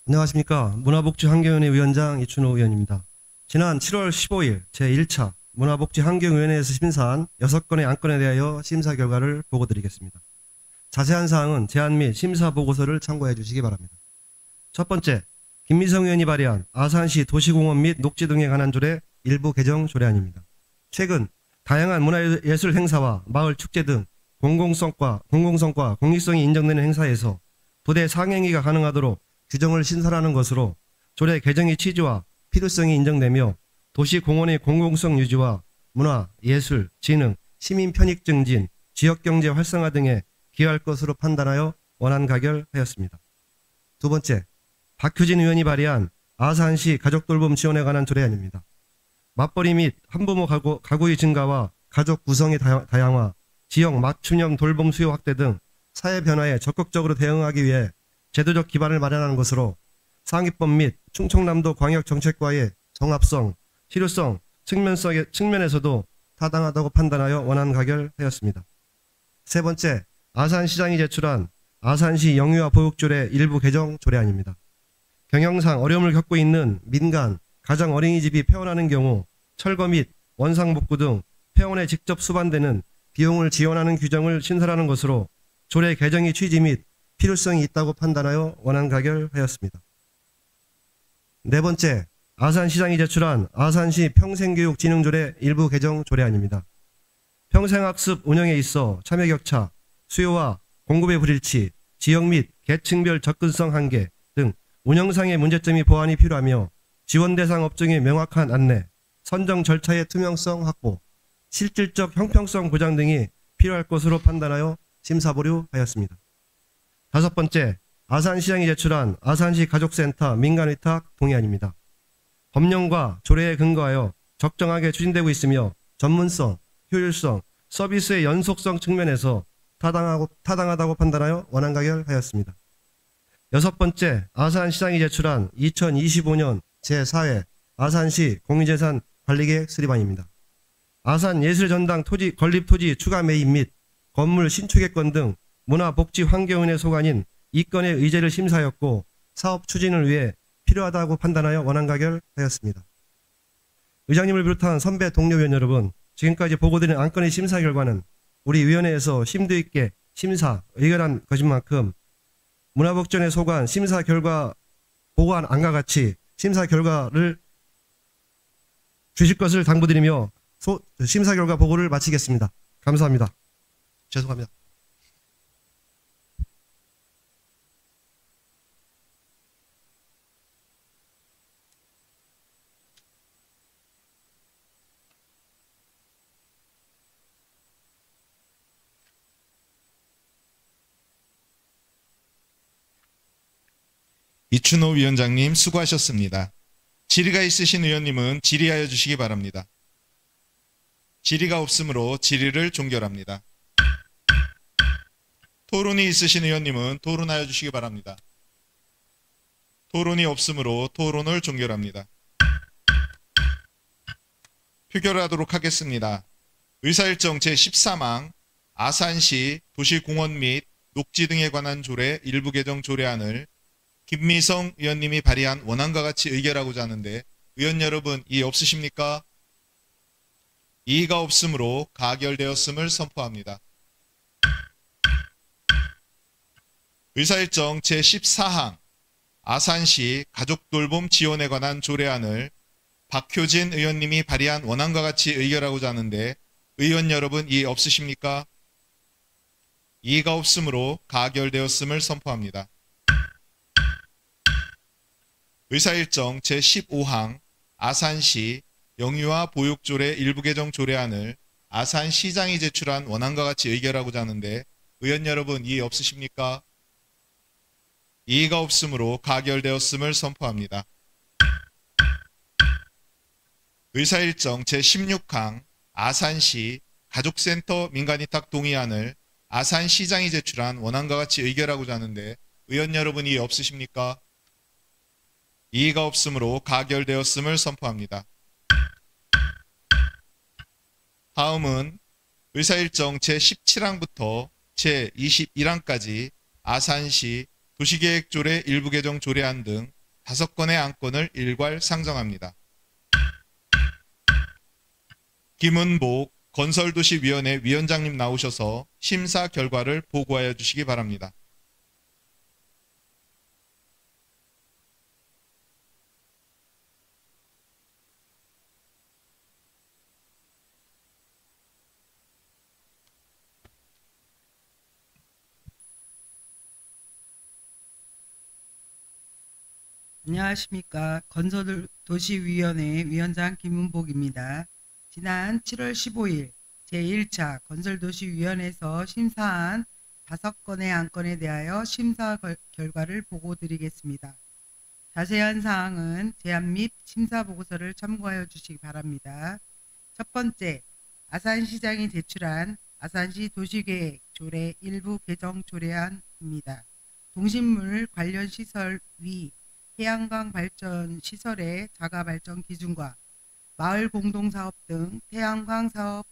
안녕하십니까. 문화복지환경위원회 위원장 이춘호 의원입니다. 지난 7월 15일 제1차 문화복지환경위원회에서 심사한 6건의 안건에 대하여 심사 결과를 보고드리겠습니다. 자세한 사항은 제안 및 심사 보고서를 참고해 주시기 바랍니다. 첫 번째, 김미성 의원이 발의한 아산시 도시공원 및 녹지 등에 관한 조례 일부 개정 조례안입니다. 최근 다양한 문화예술 행사와 마을 축제 등 공공성과 공익성이 인정되는 행사에서 부대 상행위가 가능하도록 규정을 신설하는 것으로 조례 개정의 취지와 필요성이 인정되며 도시공원의 공공성 유지와 문화, 예술, 진흥, 시민 편익 증진, 지역경제 활성화 등에 기여할 것으로 판단하여 원안 가결하였습니다. 두 번째, 박효진 의원이 발의한 아산시 가족돌봄 지원에 관한 조례안입니다. 맞벌이 및 한부모 가구의 증가와 가족 구성의 다양화, 지역 맞춤형 돌봄 수요 확대 등 사회 변화에 적극적으로 대응하기 위해 제도적 기반을 마련하는 것으로 상위법 및 충청남도 광역정책과의 정합성, 실효성 측면에서도 타당하다고 판단하여 원안 가결하였습니다. 세 번째, 아산시장이 제출한 아산시 영유아 보육조례 일부 개정 조례안입니다. 경영상 어려움을 겪고 있는 민간, 가정 어린이집이 폐원하는 경우 철거 및 원상복구 등 폐원에 직접 수반되는 비용을 지원하는 규정을 신설하는 것으로 조례 개정의 취지 및 필요성이 있다고 판단하여 원안 가결하였습니다. 네 번째, 아산시장이 제출한 아산시 평생교육진흥조례 일부 개정 조례안입니다. 평생학습 운영에 있어 참여격차, 수요와 공급의 불일치, 지역 및 계층별 접근성 한계 등 운영상의 문제점이 보완이 필요하며 지원 대상 업종의 명확한 안내, 선정 절차의 투명성 확보, 실질적 형평성 보장 등이 필요할 것으로 판단하여 심사 보류하였습니다. 다섯 번째, 아산시장이 제출한 아산시 가족센터 민간위탁 동의안입니다. 법령과 조례에 근거하여 적정하게 추진되고 있으며 전문성, 효율성, 서비스의 연속성 측면에서 타당하다고 판단하여 원안 가결하였습니다. 여섯 번째, 아산시장이 제출한 2025년 제4회 아산시 공유재산 관리계획 수립안입니다. 아산예술전당 건립토지 추가 매입 및 건물 신축의건 등 문화복지환경위원회 소관인 이 건의 의제를 심사하였고 사업 추진을 위해 필요하다고 판단하여 원안 가결하였습니다. 의장님을 비롯한 선배 동료위원 여러분, 지금까지 보고드린 안건의 심사 결과는 우리 위원회에서 심도 있게 심사, 의결한 것인 만큼 문화복지원의 소관 심사 결과 보고한 안과 같이 심사 결과를 주실 것을 당부드리며 심사 결과 보고를 마치겠습니다. 감사합니다. 죄송합니다. 이춘호 위원장님 수고하셨습니다. 질의가 있으신 의원님은 질의하여 주시기 바랍니다. 질의가 없으므로 질의를 종결합니다. 토론이 있으신 의원님은 토론하여 주시기 바랍니다. 토론이 없으므로 토론을 종결합니다. 표결하도록 하겠습니다. 의사일정 제14망 아산시 도시공원 및 녹지 등에 관한 조례 일부 개정 조례안을 김미성 의원님이 발의한 원안과 같이 의결하고자 하는데 의원 여러분 이의 없으십니까? 이의가 없으므로 가결되었음을 선포합니다. 의사일정 제14항 아산시 가족돌봄 지원에 관한 조례안을 박효진 의원님이 발의한 원안과 같이 의결하고자 하는데 의원 여러분 이의 없으십니까? 이의가 없으므로 가결되었음을 선포합니다. 의사일정 제15항 아산시 영유아 보육조례 일부 개정 조례안을 아산시장이 제출한 원안과 같이 의결하고자 하는데 의원 여러분 이의 없으십니까? 이의가 없으므로 가결되었음을 선포합니다. 의사일정 제16항 아산시 가족센터 민간위탁 동의안을 아산시장이 제출한 원안과 같이 의결하고자 하는데 의원 여러분 이의 없으십니까? 이의가 없으므로 가결되었음을 선포합니다. 다음은 의사일정 제17항부터 제21항까지 아산시 도시계획조례 일부 개정 조례안 등 5건의 안건을 일괄 상정합니다. 김은복 건설도시위원회 위원장님 나오셔서 심사 결과를 보고하여 주시기 바랍니다. 안녕하십니까. 건설도시위원회 위원장 김은복입니다. 지난 7월 15일 제1차 건설도시위원회에서 심사한 5건의 안건에 대하여 심사 결과를 보고드리겠습니다. 자세한 사항은 제안 및 심사 보고서를 참고하여 주시기 바랍니다. 첫 번째, 아산시장이 제출한 아산시 도시계획 조례 일부 개정 조례안입니다. 동식물 관련 시설 위 태양광 발전 시설의 자가 발전 기준과 마을 공동사업 등 태양광 사업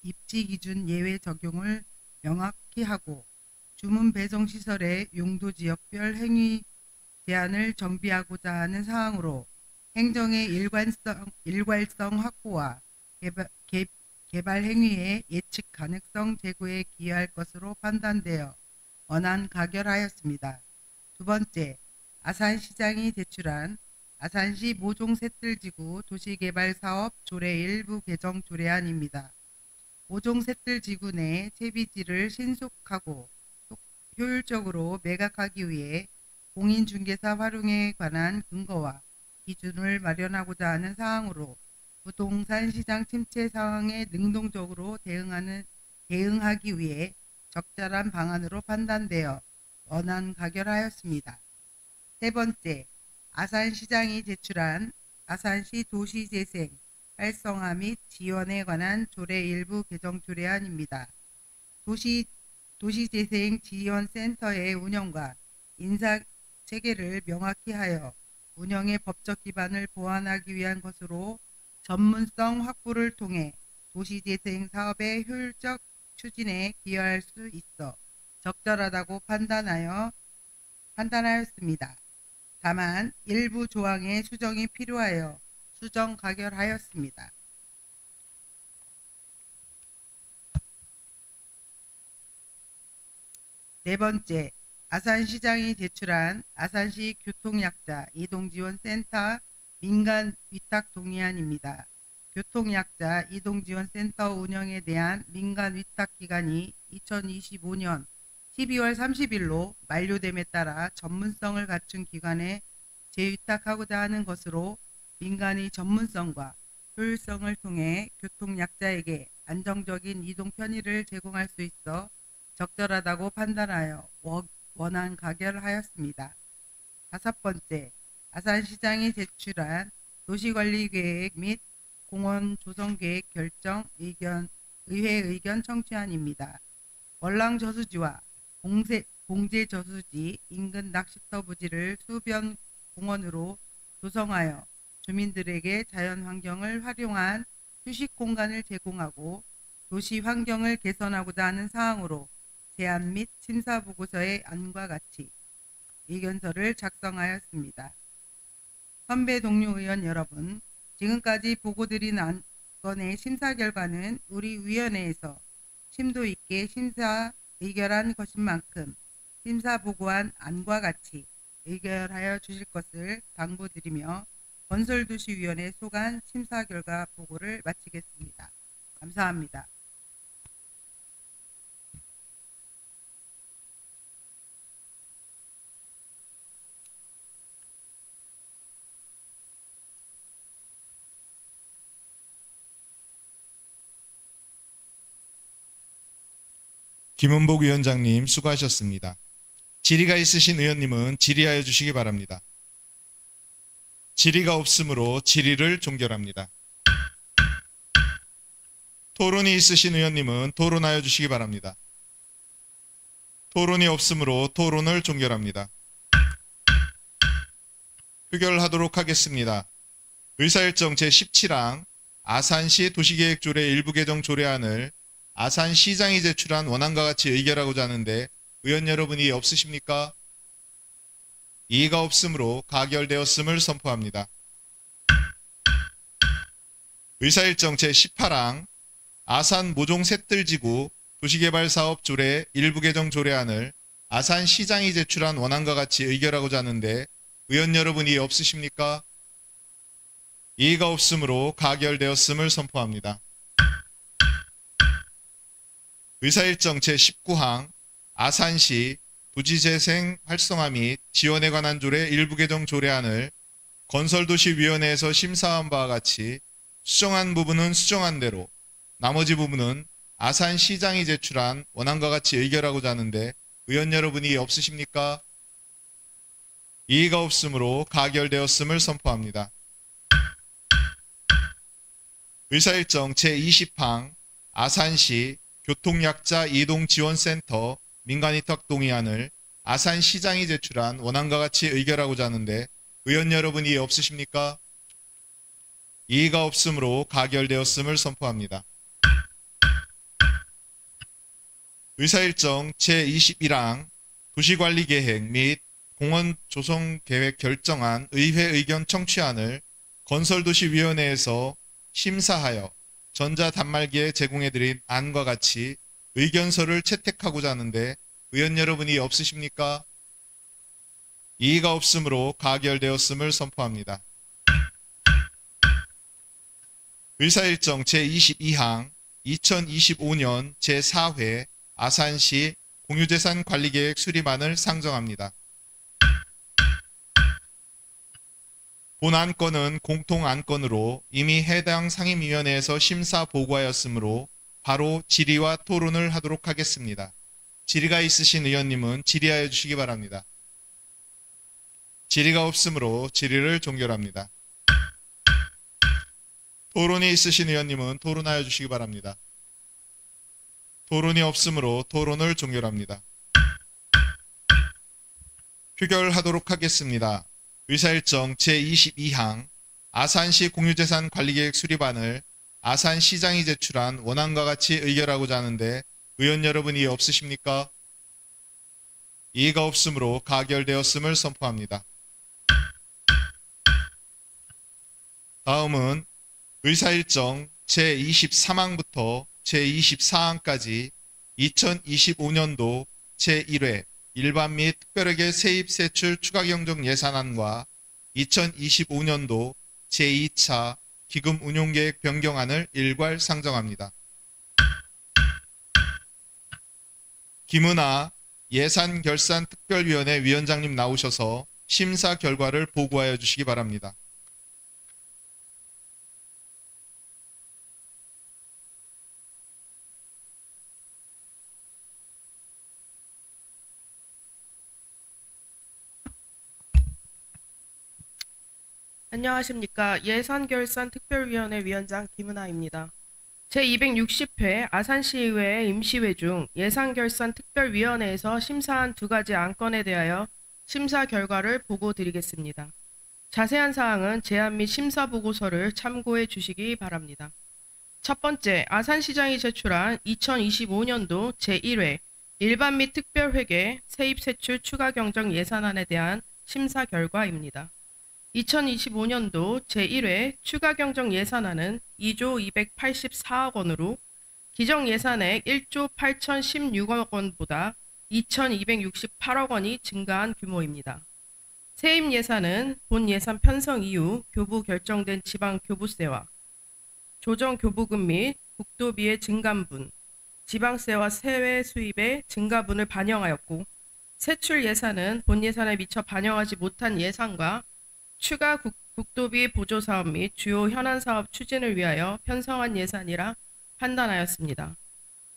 입지 기준 예외 적용을 명확히 하고 주문 배송 시설의 용도 지역별 행위 제한을 정비하고자 하는 사항으로 행정의 일괄성 확보와 개발 행위의 예측 가능성 제고에 기여할 것으로 판단되어 원안 가결하였습니다. 두 번째, 아산시장이 제출한 아산시 모종 셋들지구 도시개발사업 조례 일부 개정 조례안입니다. 모종 셋들지구 내 채비지를 신속하고 효율적으로 매각하기 위해 공인중개사 활용에 관한 근거와 기준을 마련하고자 하는 사항으로 부동산 시장 침체 상황에 능동적으로 대응하기 위해 적절한 방안으로 판단되어 원안 가결하였습니다. 세 번째, 아산시장이 제출한 아산시 도시재생 활성화 및 지원에 관한 조례 일부 개정 조례안입니다. 도시재생 지원센터의 운영과 인사 체계를 명확히 하여 운영의 법적 기반을 보완하기 위한 것으로 전문성 확보를 통해 도시재생 사업의 효율적 추진에 기여할 수 있어 적절하다고 판단하였습니다. 다만 일부 조항의 수정이 필요하여 수정 가결하였습니다. 네 번째, 아산시장이 제출한 아산시 교통약자 이동지원센터 민간 위탁 동의안입니다. 교통약자 이동지원센터 운영에 대한 민간 위탁 기간이 2025년 12월 30일로 만료됨에 따라 전문성을 갖춘 기관에 재위탁하고자 하는 것으로 민간이 전문성과 효율성을 통해 교통약자에게 안정적인 이동 편의를 제공할 수 있어 적절하다고 판단하여 원안 가결하였습니다. 다섯 번째, 아산시장이 제출한 도시관리계획 및 공원 조성계획 결정 의회 의견 청취안입니다. 월랑 저수지와 봉제 저수지 인근 낚시터 부지를 수변 공원으로 조성하여 주민들에게 자연 환경을 활용한 휴식 공간을 제공하고 도시 환경을 개선하고자 하는 사항으로 제안 및 심사 보고서의 안과 같이 의견서를 작성하였습니다. 선배 동료 의원 여러분, 지금까지 보고드린 안건의 심사 결과는 우리 위원회에서 심도 있게 심사 의결한 것인 만큼 심사 보고한 안과 같이 의결하여 주실 것을 당부드리며 건설도시위원회 소관 심사 결과 보고를 마치겠습니다. 감사합니다. 김은복 위원장님 수고하셨습니다. 질의가 있으신 의원님은 질의하여 주시기 바랍니다. 질의가 없으므로 질의를 종결합니다. 토론이 있으신 의원님은 토론하여 주시기 바랍니다. 토론이 없으므로 토론을 종결합니다. 표결하도록 하겠습니다. 의사일정 제17항 아산시 도시계획조례 일부 개정 조례안을 아산시장이 제출한 원안과 같이 의결하고자 하는데 의원 여러분이 없으십니까? 이의가 없으므로 가결되었음을 선포합니다. 의사일정 제18항 아산 모종 셋들지구 도시개발사업 조례 일부 개정 조례안을 아산시장이 제출한 원안과 같이 의결하고자 하는데 의원 여러분이 없으십니까? 이의가 없으므로 가결되었음을 선포합니다. 의사일정 제19항 아산시 도시재생 활성화 및 지원에 관한 조례 일부 개정 조례안을 건설도시위원회에서 심사한 바와 같이 수정한 부분은 수정한 대로, 나머지 부분은 아산시장이 제출한 원안과 같이 의결하고자 하는데 의원 여러분이 없으십니까? 이의가 없으므로 가결되었음을 선포합니다. 의사일정 제20항 아산시 교통약자 이동지원센터 민간위탁 동의안을 아산시장이 제출한 원안과 같이 의결하고자 하는데 의원 여러분이 없으십니까? 이의가 없으므로 가결되었음을 선포합니다. 의사일정 제21항 도시관리계획 및 공원 조성계획 결정안 의회 의견 청취안을 건설도시위원회에서 심사하여 전자단말기에 제공해드린 안과 같이 의견서를 채택하고자 하는데 의원 여러분이 없으십니까? 이의가 없으므로 가결되었음을 선포합니다. 의사일정 제22항 2025년 제4회 아산시 공유재산 관리계획 수립안을 상정합니다. 본 안건은 공통안건으로 이미 해당 상임위원회에서 심사 보고하였으므로 바로 질의와 토론을 하도록 하겠습니다. 질의가 있으신 의원님은 질의하여 주시기 바랍니다. 질의가 없으므로 질의를 종결합니다. 토론이 있으신 의원님은 토론하여 주시기 바랍니다. 토론이 없으므로 토론을 종결합니다. 표결하도록 하겠습니다. 의사일정 제22항 아산시 공유재산 관리계획 수립안을 아산시장이 제출한 원안과 같이 의결하고자 하는데 의원 여러분이 없으십니까? 이의가 없으므로 가결되었음을 선포합니다. 다음은 의사일정 제23항부터 제24항까지 2025년도 제1회 일반 및 특별회계 세입 세출 추가 경정 예산안과 2025년도 제2차 기금 운용계획 변경안을 일괄 상정합니다. 김은아 예산결산특별위원회 위원장님 나오셔서 심사 결과를 보고하여 주시기 바랍니다. 안녕하십니까. 예산결산특별위원회 위원장 김은아입니다. 제260회 아산시의회 임시회 중 예산결산특별위원회에서 심사한 두 가지 안건에 대하여 심사 결과를 보고드리겠습니다. 자세한 사항은 제안 및 심사 보고서를 참고해 주시기 바랍니다. 첫 번째, 아산시장이 제출한 2025년도 제1회 일반 및 특별회계 세입세출 추가 경정 예산안에 대한 심사 결과입니다. 2025년도 제1회 추가 경정 예산안은 2조 284억 원으로 기정 예산액 1조 8016억 원보다 2268억 원이 증가한 규모입니다. 세입 예산은 본 예산 편성 이후 교부 결정된 지방 교부세와 조정 교부금 및 국도비의 증감분, 지방세와 세외 수입의 증가분을 반영하였고, 세출 예산은 본 예산에 미처 반영하지 못한 예산과 추가 국도비 보조 사업 및 주요 현안 사업 추진을 위하여 편성한 예산이라 판단하였습니다.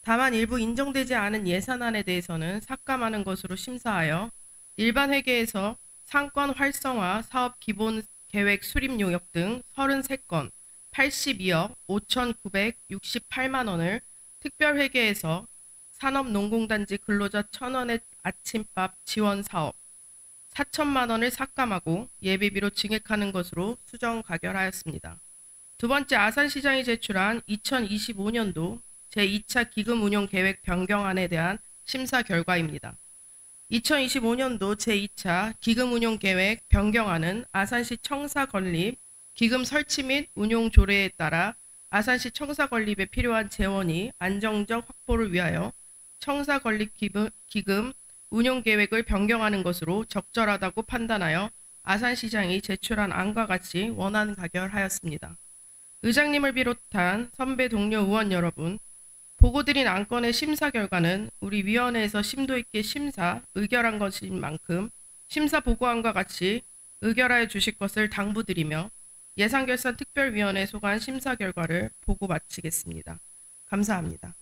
다만 일부 인정되지 않은 예산안에 대해서는 삭감하는 것으로 심사하여 일반 회계에서 상권 활성화 사업 기본 계획 수립 용역 등 33건 82억 5,968만 원을 특별회계에서 산업농공단지 근로자 1,000원의 아침밥 지원 사업 4천만 원을 삭감하고 예비비로 증액하는 것으로 수정 가결하였습니다. 두 번째, 아산시장이 제출한 2025년도 제2차 기금 운용 계획 변경안에 대한 심사 결과입니다. 2025년도 제2차 기금 운용 계획 변경안은 아산시 청사 건립 기금 설치 및 운용 조례에 따라 아산시 청사 건립에 필요한 재원이 안정적 확보를 위하여 청사 건립 기금 운용 계획을 변경하는 것으로 적절하다고 판단하여 아산시장이 제출한 안과 같이 원안 가결하였습니다. 의장님을 비롯한 선배 동료 의원 여러분, 보고드린 안건의 심사 결과는 우리 위원회에서 심도 있게 심사, 의결한 것인 만큼 심사 보고안과 같이 의결하여 주실 것을 당부드리며 예산결산특별위원회 소관 심사 결과를 보고 마치겠습니다. 감사합니다.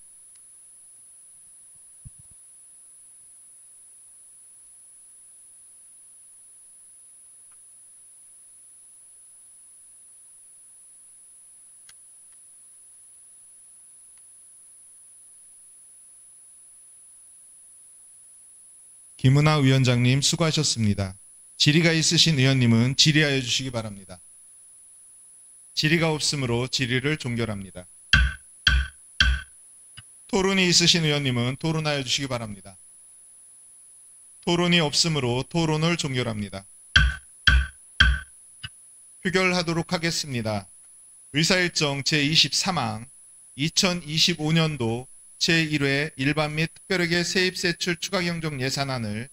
김은하 위원장님 수고하셨습니다. 질의가 있으신 의원님은 질의하여 주시기 바랍니다. 질의가 없으므로 질의를 종결합니다. 토론이 있으신 의원님은 토론하여 주시기 바랍니다. 토론이 없으므로 토론을 종결합니다. 표결하도록 하겠습니다. 의사일정 제23항 2025년도 제1회 일반 및 특별회계 세입세출 추가경정 예산안을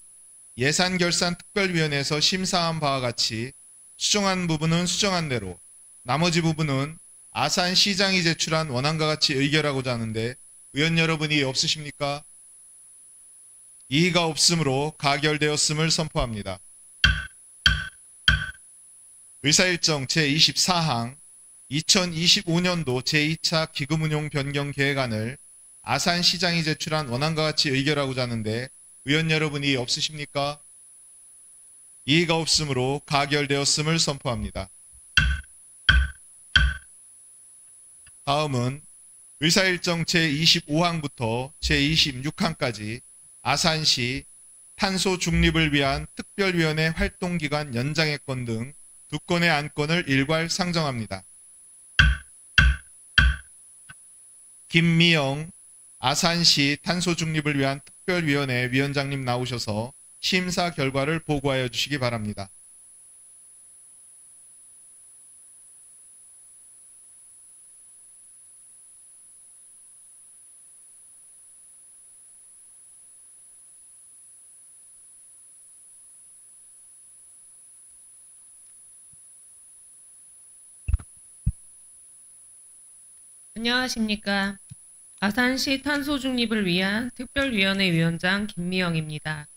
예산결산특별위원회에서 심사한 바와 같이 수정한 부분은 수정한 대로 나머지 부분은 아산시장이 제출한 원안과 같이 의결하고자 하는데 의원 여러분이 없으십니까? 이의가 없으므로 가결되었음을 선포합니다. 의사일정 제24항 2025년도 제2차 기금운용 변경 계획안을 아산시장이 제출한 원안과 같이 의결하고자 하는데 의원 여러분이 없으십니까? 이의가 없으므로 가결되었음을 선포합니다. 다음은 의사일정 제25항부터 제26항까지 아산시 탄소 중립을 위한 특별위원회 활동기간 연장의 건 등 2건의 안건을 일괄 상정합니다. 김미영 아산시 탄소 중립을 위한 특별위원회 위원장님 나오셔서 심사 결과를 보고하여 주시기 바랍니다. 안녕하십니까. 아산시 탄소 중립을 위한 특별위원회 위원장 김미영입니다.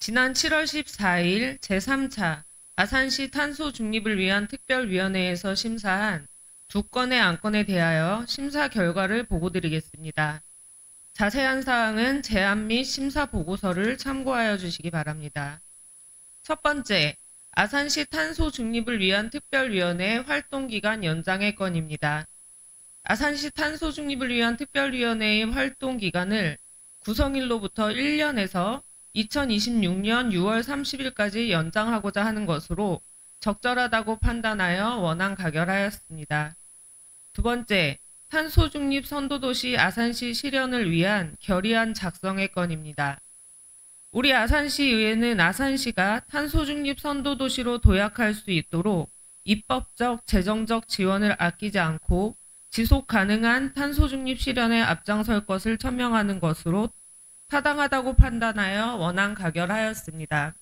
지난 7월 14일 제3차 아산시 탄소 중립을 위한 특별위원회에서 심사한 2건의 안건에 대하여 심사 결과를 보고드리겠습니다. 자세한 사항은 제안 및 심사 보고서를 참고하여 주시기 바랍니다. 첫 번째, 아산시 탄소 중립을 위한 특별위원회 활동기간 연장의 건입니다. 아산시 탄소 중립을 위한 특별위원회의 활동 기간을 구성일로부터 1년에서 2026년 6월 30일까지 연장하고자 하는 것으로 적절하다고 판단하여 원안 가결하였습니다. 두 번째, 탄소 중립 선도도시 아산시 실현을 위한 결의안 작성의 건입니다. 우리 아산시의회는 아산시가 탄소 중립 선도도시로 도약할 수 있도록 입법적, 재정적 지원을 아끼지 않고 지속 가능한 탄소 중립 실현에 앞장설 것을 천명하는 것으로 타당하다고 판단하여 원안 가결하였습니다.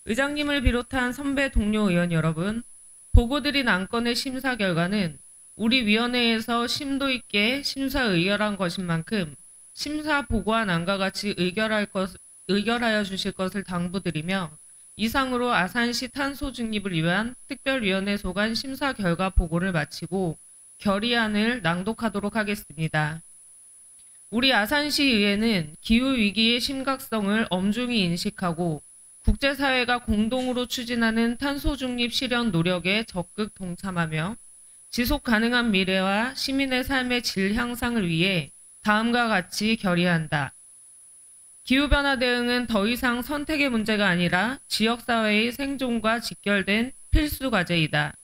의장님을 비롯한 선배 동료 의원 여러분, 보고드린 안건의 심사 결과는 우리 위원회에서 심도 있게 심사 의결한 것인 만큼 심사 보고한 안과 같이 의결하여 주실 것을 당부드리며 이상으로 아산시 탄소 중립을 위한 특별위원회 소관 심사 결과 보고를 마치고 결의안을 낭독하도록 하겠습니다. 우리 아산시의회는 기후위기의 심각성을 엄중히 인식하고 국제사회가 공동으로 추진하는 탄소 중립 실현 노력에 적극 동참하며 지속 가능한 미래와 시민의 삶의 질 향상을 위해 다음과 같이 결의한다. 기후변화 대응은 더 이상 선택의 문제가 아니라 지역사회의 생존과 직결된 필수 과제이다.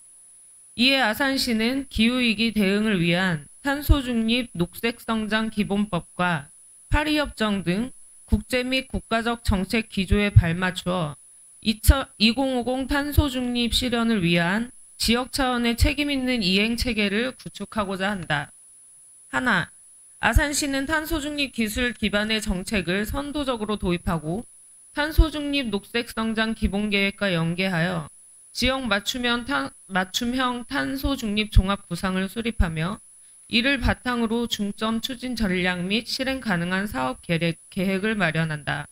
이에 아산시는 기후위기 대응을 위한 탄소중립 녹색성장 기본법과 파리협정 등 국제 및 국가적 정책 기조에 발맞추어 2050 탄소중립 실현을 위한 지역 차원의 책임있는 이행체계를 구축하고자 한다. 하나, 아산시는 탄소중립 기술 기반의 정책을 선도적으로 도입하고 탄소중립 녹색성장 기본계획과 연계하여 지역 맞춤형 탄소 중립 종합 구상을 수립하며 이를 바탕으로 중점 추진 전략 및 실행 가능한 사업 계획을 마련한다.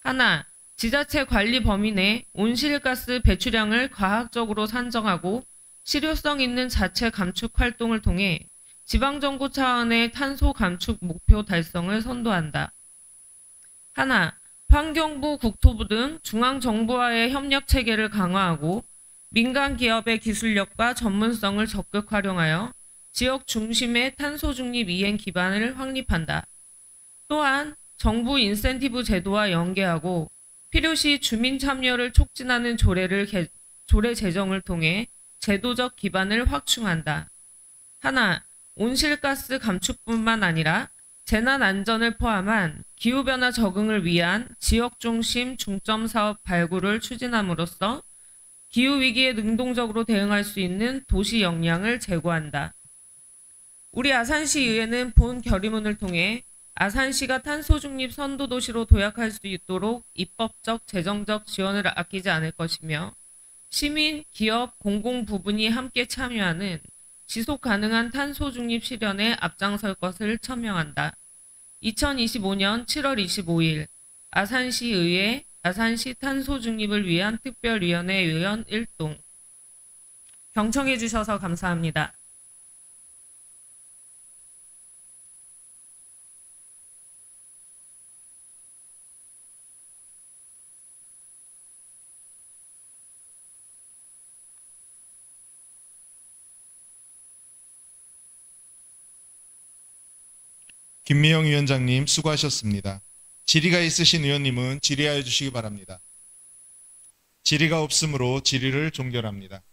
하나, 지자체 관리 범위 내 온실가스 배출량을 과학적으로 산정하고 실효성 있는 자체 감축 활동을 통해 지방정부 차원의 탄소 감축 목표 달성을 선도한다. 하나, 환경부, 국토부 등 중앙정부와의 협력 체계를 강화하고 민간 기업의 기술력과 전문성을 적극 활용하여 지역 중심의 탄소 중립 이행 기반을 확립한다. 또한 정부 인센티브 제도와 연계하고 필요시 주민 참여를 촉진하는 조례 제정을 통해 제도적 기반을 확충한다. 하나, 온실가스 감축뿐만 아니라 재난 안전을 포함한 기후변화 적응을 위한 지역 중심 중점 사업 발굴을 추진함으로써 기후위기에 능동적으로 대응할 수 있는 도시 역량을 제고한다. 우리 아산시의회는 본 결의문을 통해 아산시가 탄소 중립 선도 도시로 도약할 수 있도록 입법적, 재정적 지원을 아끼지 않을 것이며 시민, 기업, 공공 부분이 함께 참여하는 지속 가능한 탄소 중립 실현에 앞장설 것을 천명한다. 2025년 7월 25일 아산시의회 아산시 탄소 중립을 위한 특별위원회 의원 1동. 경청해 주셔서 감사합니다. 김미영 위원장님 수고하셨습니다. 질의가 있으신 의원님은 질의하여 주시기 바랍니다. 질의가 없으므로 질의를 종결합니다.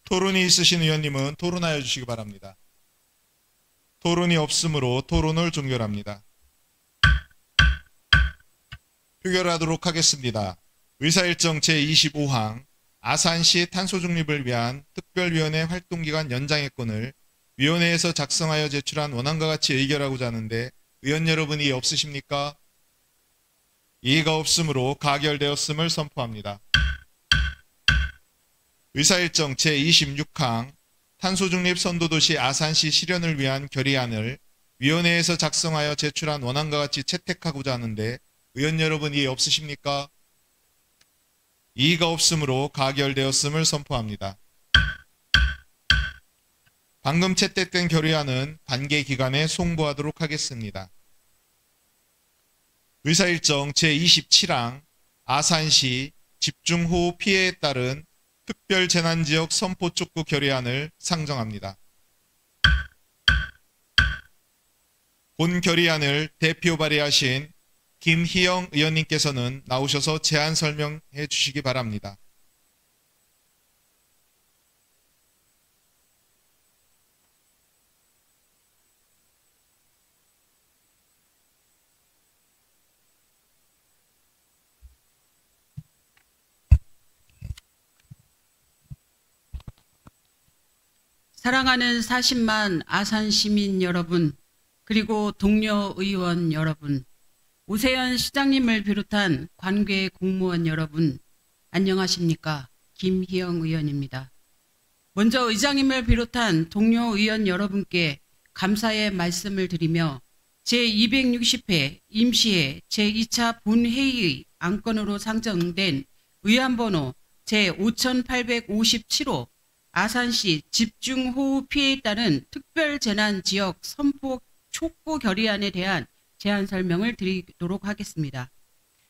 토론이 있으신 의원님은 토론하여 주시기 바랍니다. 토론이 없으므로 토론을 종결합니다. 표결하도록 하겠습니다. 의사일정 제25항 아산시 탄소중립을 위한 특별위원회 활동기간 연장의 건을 위원회에서 작성하여 제출한 원안과 같이 의결하고자 하는데 의원 여러분이 없으십니까? 이의가 없으므로 가결되었음을 선포합니다. 의사일정 제26항 탄소중립 선도도시 아산시 실현을 위한 결의안을 위원회에서 작성하여 제출한 원안과 같이 채택하고자 하는데 의원 여러분이 없으십니까? 이의가 없으므로 가결되었음을 선포합니다. 방금 채택된 결의안은 관계 기관에 송부하도록 하겠습니다. 의사일정 제27항 아산시 집중호우 피해에 따른 특별재난지역 선포 촉구 결의안을 상정합니다. 본 결의안을 대표 발의하신 김희영 의원님께서는 나오셔서 제안 설명해 주시기 바랍니다. 사랑하는 40만 아산 시민 여러분, 그리고 동료 의원 여러분, 오세현 시장님을 비롯한 관계 공무원 여러분, 안녕하십니까? 김희영 의원입니다. 먼저 의장님을 비롯한 동료 의원 여러분께 감사의 말씀을 드리며 제260회 임시회 제2차 본회의 안건으로 상정된 의안번호 제5857호 아산시 집중호우 피해에 따른 특별재난지역 선포 촉구 결의안에 대한 제안 설명을 드리도록 하겠습니다.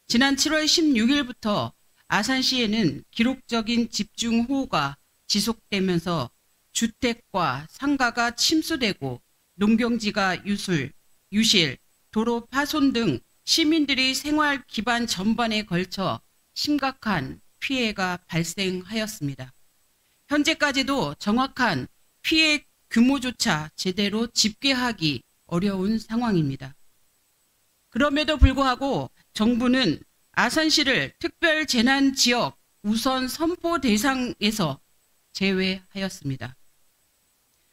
지난 7월 16일부터 아산시에는 기록적인 집중호우가 지속되면서 주택과 상가가 침수되고 농경지가 유실, 도로 파손 등 시민들의 생활 기반 전반에 걸쳐 심각한 피해가 발생하였습니다. 현재까지도 정확한 피해 규모조차 제대로 집계하기 어려운 상황입니다. 그럼에도 불구하고 정부는 아산시를 특별재난지역 우선 선포 대상에서 제외하였습니다.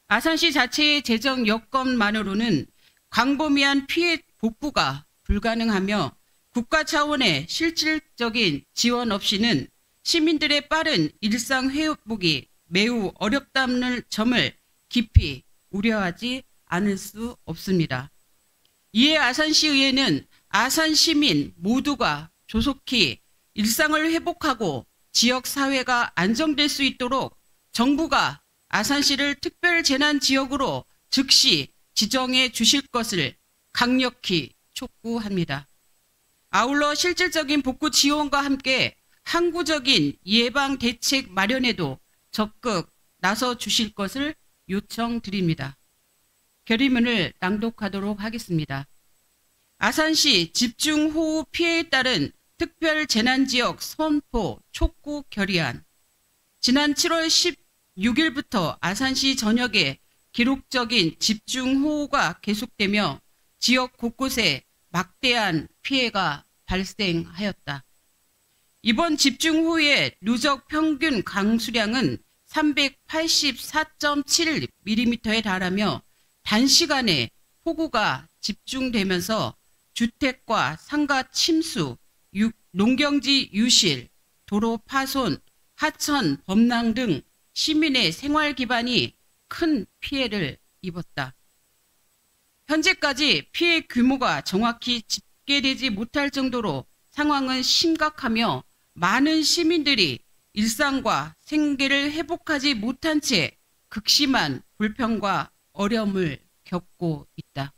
아산시 자체의 재정 여건만으로는 광범위한 피해 복구가 불가능하며 국가 차원의 실질적인 지원 없이는 시민들의 빠른 일상 회복이 매우 어렵다는 점을 깊이 우려하지 않을 수 없습니다. 이에 아산시의회는 아산 시민 모두가 조속히 일상을 회복하고 지역 사회가 안정될 수 있도록 정부가 아산시를 특별재난지역으로 즉시 지정해 주실 것을 강력히 촉구합니다. 아울러 실질적인 복구 지원과 함께 항구적인 예방 대책 마련에도 적극 나서 주실 것을 요청드립니다. 결의문을 낭독하도록 하겠습니다. 아산시 집중호우 피해에 따른 특별재난지역 선포 촉구 결의안. 지난 7월 16일부터 아산시 전역에 기록적인 집중호우가 계속되며 지역 곳곳에 막대한 피해가 발생하였다. 이번 집중호우의 누적 평균 강수량은 384.7mm에 달하며 단시간에 폭우가 집중되면서 주택과 상가 침수, 농경지 유실, 도로 파손, 하천 범람 등 시민의 생활 기반이 큰 피해를 입었다. 현재까지 피해 규모가 정확히 집계되지 못할 정도로 상황은 심각하며 많은 시민들이 일상과 생계를 회복하지 못한 채 극심한 불평과 어려움을 겪고 있다.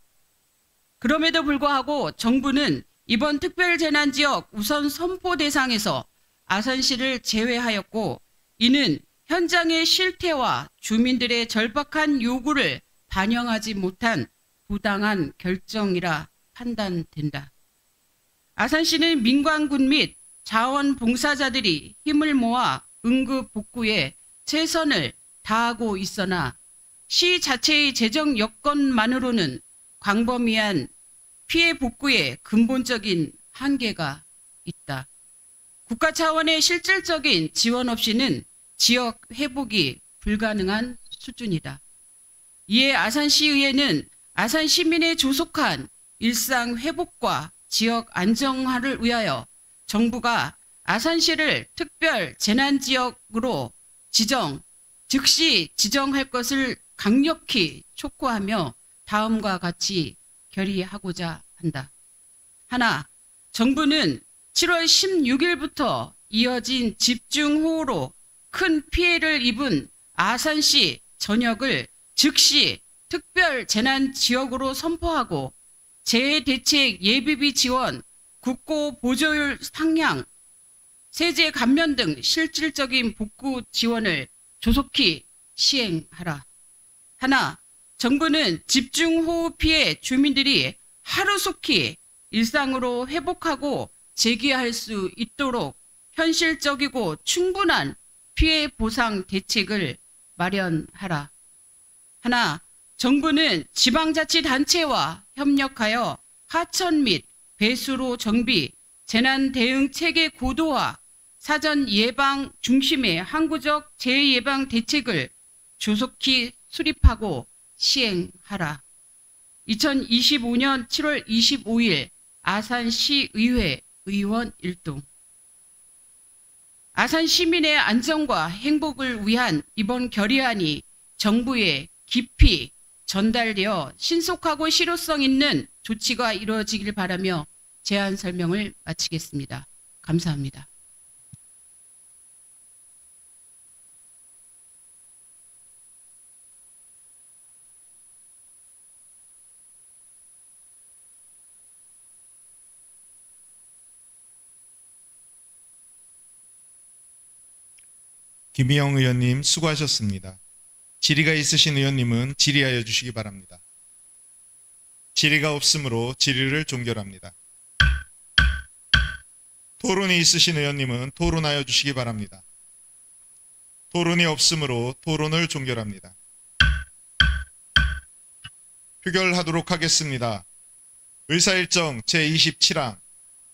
그럼에도 불구하고 정부는 이번 특별재난지역 우선 선포 대상에서 아산시를 제외하였고, 이는 현장의 실태와 주민들의 절박한 요구를 반영하지 못한 부당한 결정이라 판단된다. 아산시는 민관군 및 자원봉사자들이 힘을 모아 응급 복구에 최선을 다하고 있으나 시 자체의 재정 여건만으로는 광범위한 피해 복구에 근본적인 한계가 있다. 국가 차원의 실질적인 지원 없이는 지역 회복이 불가능한 수준이다. 이에 아산시의회는 아산 시민의 조속한 일상 회복과 지역 안정화를 위하여 정부가 아산시를 특별 재난지역으로 즉시 지정할 것을 강력히 촉구하며 다음과 같이 결의하고자 한다. 하나, 정부는 7월 16일부터 이어진 집중호우로 큰 피해를 입은 아산시 전역을 즉시 특별재난지역으로 선포하고 재해대책 예비비 지원, 국고 보조율 상향, 세제 감면 등 실질적인 복구 지원을 조속히 시행하라. 하나, 정부는 집중호우 피해 주민들이 하루속히 일상으로 회복하고 재기할 수 있도록 현실적이고 충분한 피해 보상 대책을 마련하라. 하나, 정부는 지방자치단체와 협력하여 하천 및 배수로 정비, 재난 대응 체계 고도화, 사전 예방 중심의 항구적 재해 예방 대책을 조속히 수립하고 시행하라. 2025년 7월 25일 아산시의회 의원 1동. 아산 시민의 안전과 행복을 위한 이번 결의안이 정부에 깊이 전달되어 신속하고 실효성 있는 조치가 이루어지길 바라며 제안 설명을 마치겠습니다. 감사합니다. 김희영 의원님 수고하셨습니다. 질의가 있으신 의원님은 질의하여 주시기 바랍니다. 질의가 없으므로 질의를 종결합니다. 토론이 있으신 의원님은 토론하여 주시기 바랍니다. 토론이 없으므로 토론을 종결합니다. 표결하도록 하겠습니다. 의사일정 제27항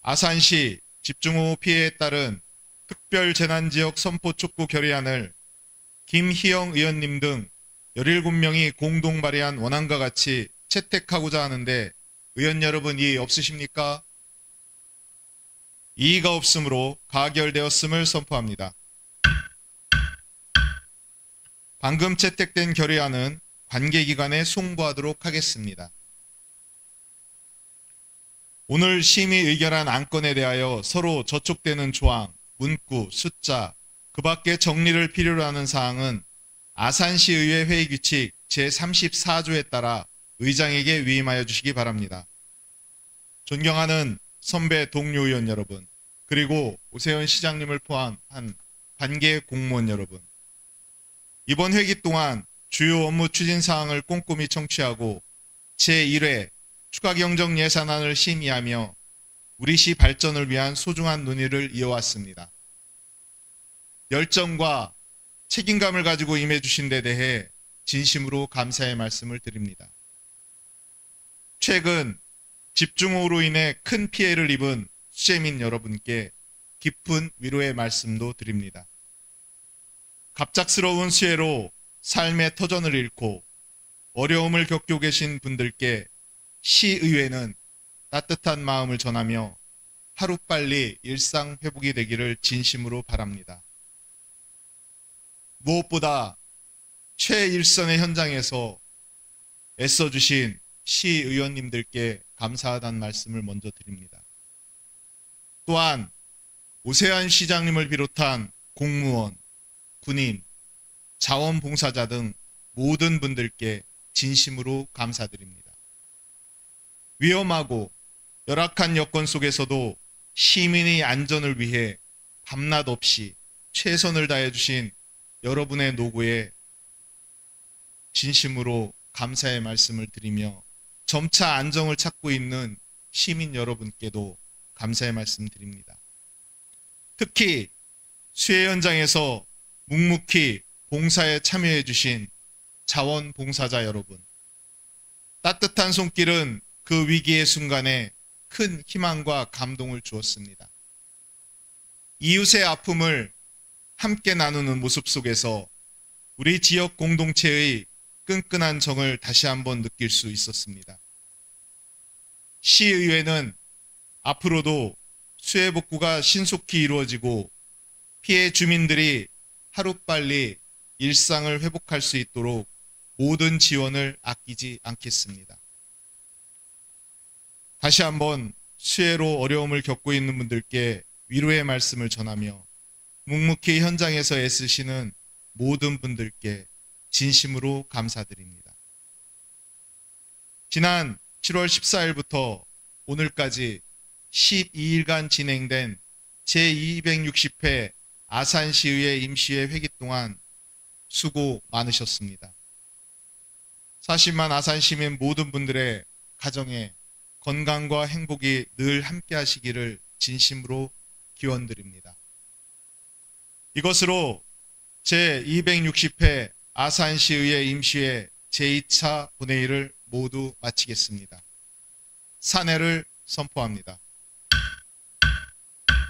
아산시 집중호우 피해에 따른 특별재난지역 선포 촉구 결의안을 김희영 의원님 등 17명이 공동 발의한 원안과 같이 채택하고자 하는데 의원 여러분 이의 없으십니까? 이의가 없으므로 가결되었음을 선포합니다. 방금 채택된 결의안은 관계기관에 송부하도록 하겠습니다. 오늘 심의 의결한 안건에 대하여 서로 저촉되는 조항, 문구, 숫자, 그 밖에 정리를 필요로 하는 사항은 아산시의회 회의규칙 제34조에 따라 의장에게 위임하여 주시기 바랍니다. 존경하는 선배 동료 의원 여러분, 그리고 오세훈 시장님을 포함한 관계 공무원 여러분, 이번 회기 동안 주요 업무 추진 사항을 꼼꼼히 청취하고 제1회 추가경정 예산안을 심의하며 우리 시 발전을 위한 소중한 논의를 이어왔습니다. 열정과 책임감을 가지고 임해주신 데 대해 진심으로 감사의 말씀을 드립니다. 최근 집중호우로 인해 큰 피해를 입은 수재민 여러분께 깊은 위로의 말씀도 드립니다. 갑작스러운 수해로 삶의 터전을 잃고 어려움을 겪고 계신 분들께 시의회는 따뜻한 마음을 전하며 하루빨리 일상 회복이 되기를 진심으로 바랍니다. 무엇보다 최일선의 현장에서 애써주신 시의원님들께 감사하다는 말씀을 먼저 드립니다. 또한 오세환 시장님을 비롯한 공무원, 군인, 자원봉사자 등 모든 분들께 진심으로 감사드립니다. 위험하고 열악한 여건 속에서도 시민의 안전을 위해 밤낮 없이 최선을 다해 주신 여러분의 노고에 진심으로 감사의 말씀을 드리며 점차 안정을 찾고 있는 시민 여러분께도 감사의 말씀 드립니다. 특히 수해 현장에서 묵묵히 봉사에 참여해 주신 자원봉사자 여러분, 따뜻한 손길은 그 위기의 순간에 큰 희망과 감동을 주었습니다. 이웃의 아픔을 함께 나누는 모습 속에서 우리 지역 공동체의 끈끈한 정을 다시 한번 느낄 수 있었습니다. 시의회는 앞으로도 수해 복구가 신속히 이루어지고 피해 주민들이 하루빨리 일상을 회복할 수 있도록 모든 지원을 아끼지 않겠습니다. 다시 한번 수해로 어려움을 겪고 있는 분들께 위로의 말씀을 전하며 묵묵히 현장에서 애쓰시는 모든 분들께 진심으로 감사드립니다. 지난 7월 14일부터 오늘까지 12일간 진행된 제260회 아산시의회 임시회 회기 동안 수고 많으셨습니다. 40만 아산시민 모든 분들의 가정에 건강과 행복이 늘 함께 하시기를 진심으로 기원드립니다. 이것으로 제260회 아산시의회 임시회 제2차 본회의를 모두 마치겠습니다. 산회를 선포합니다.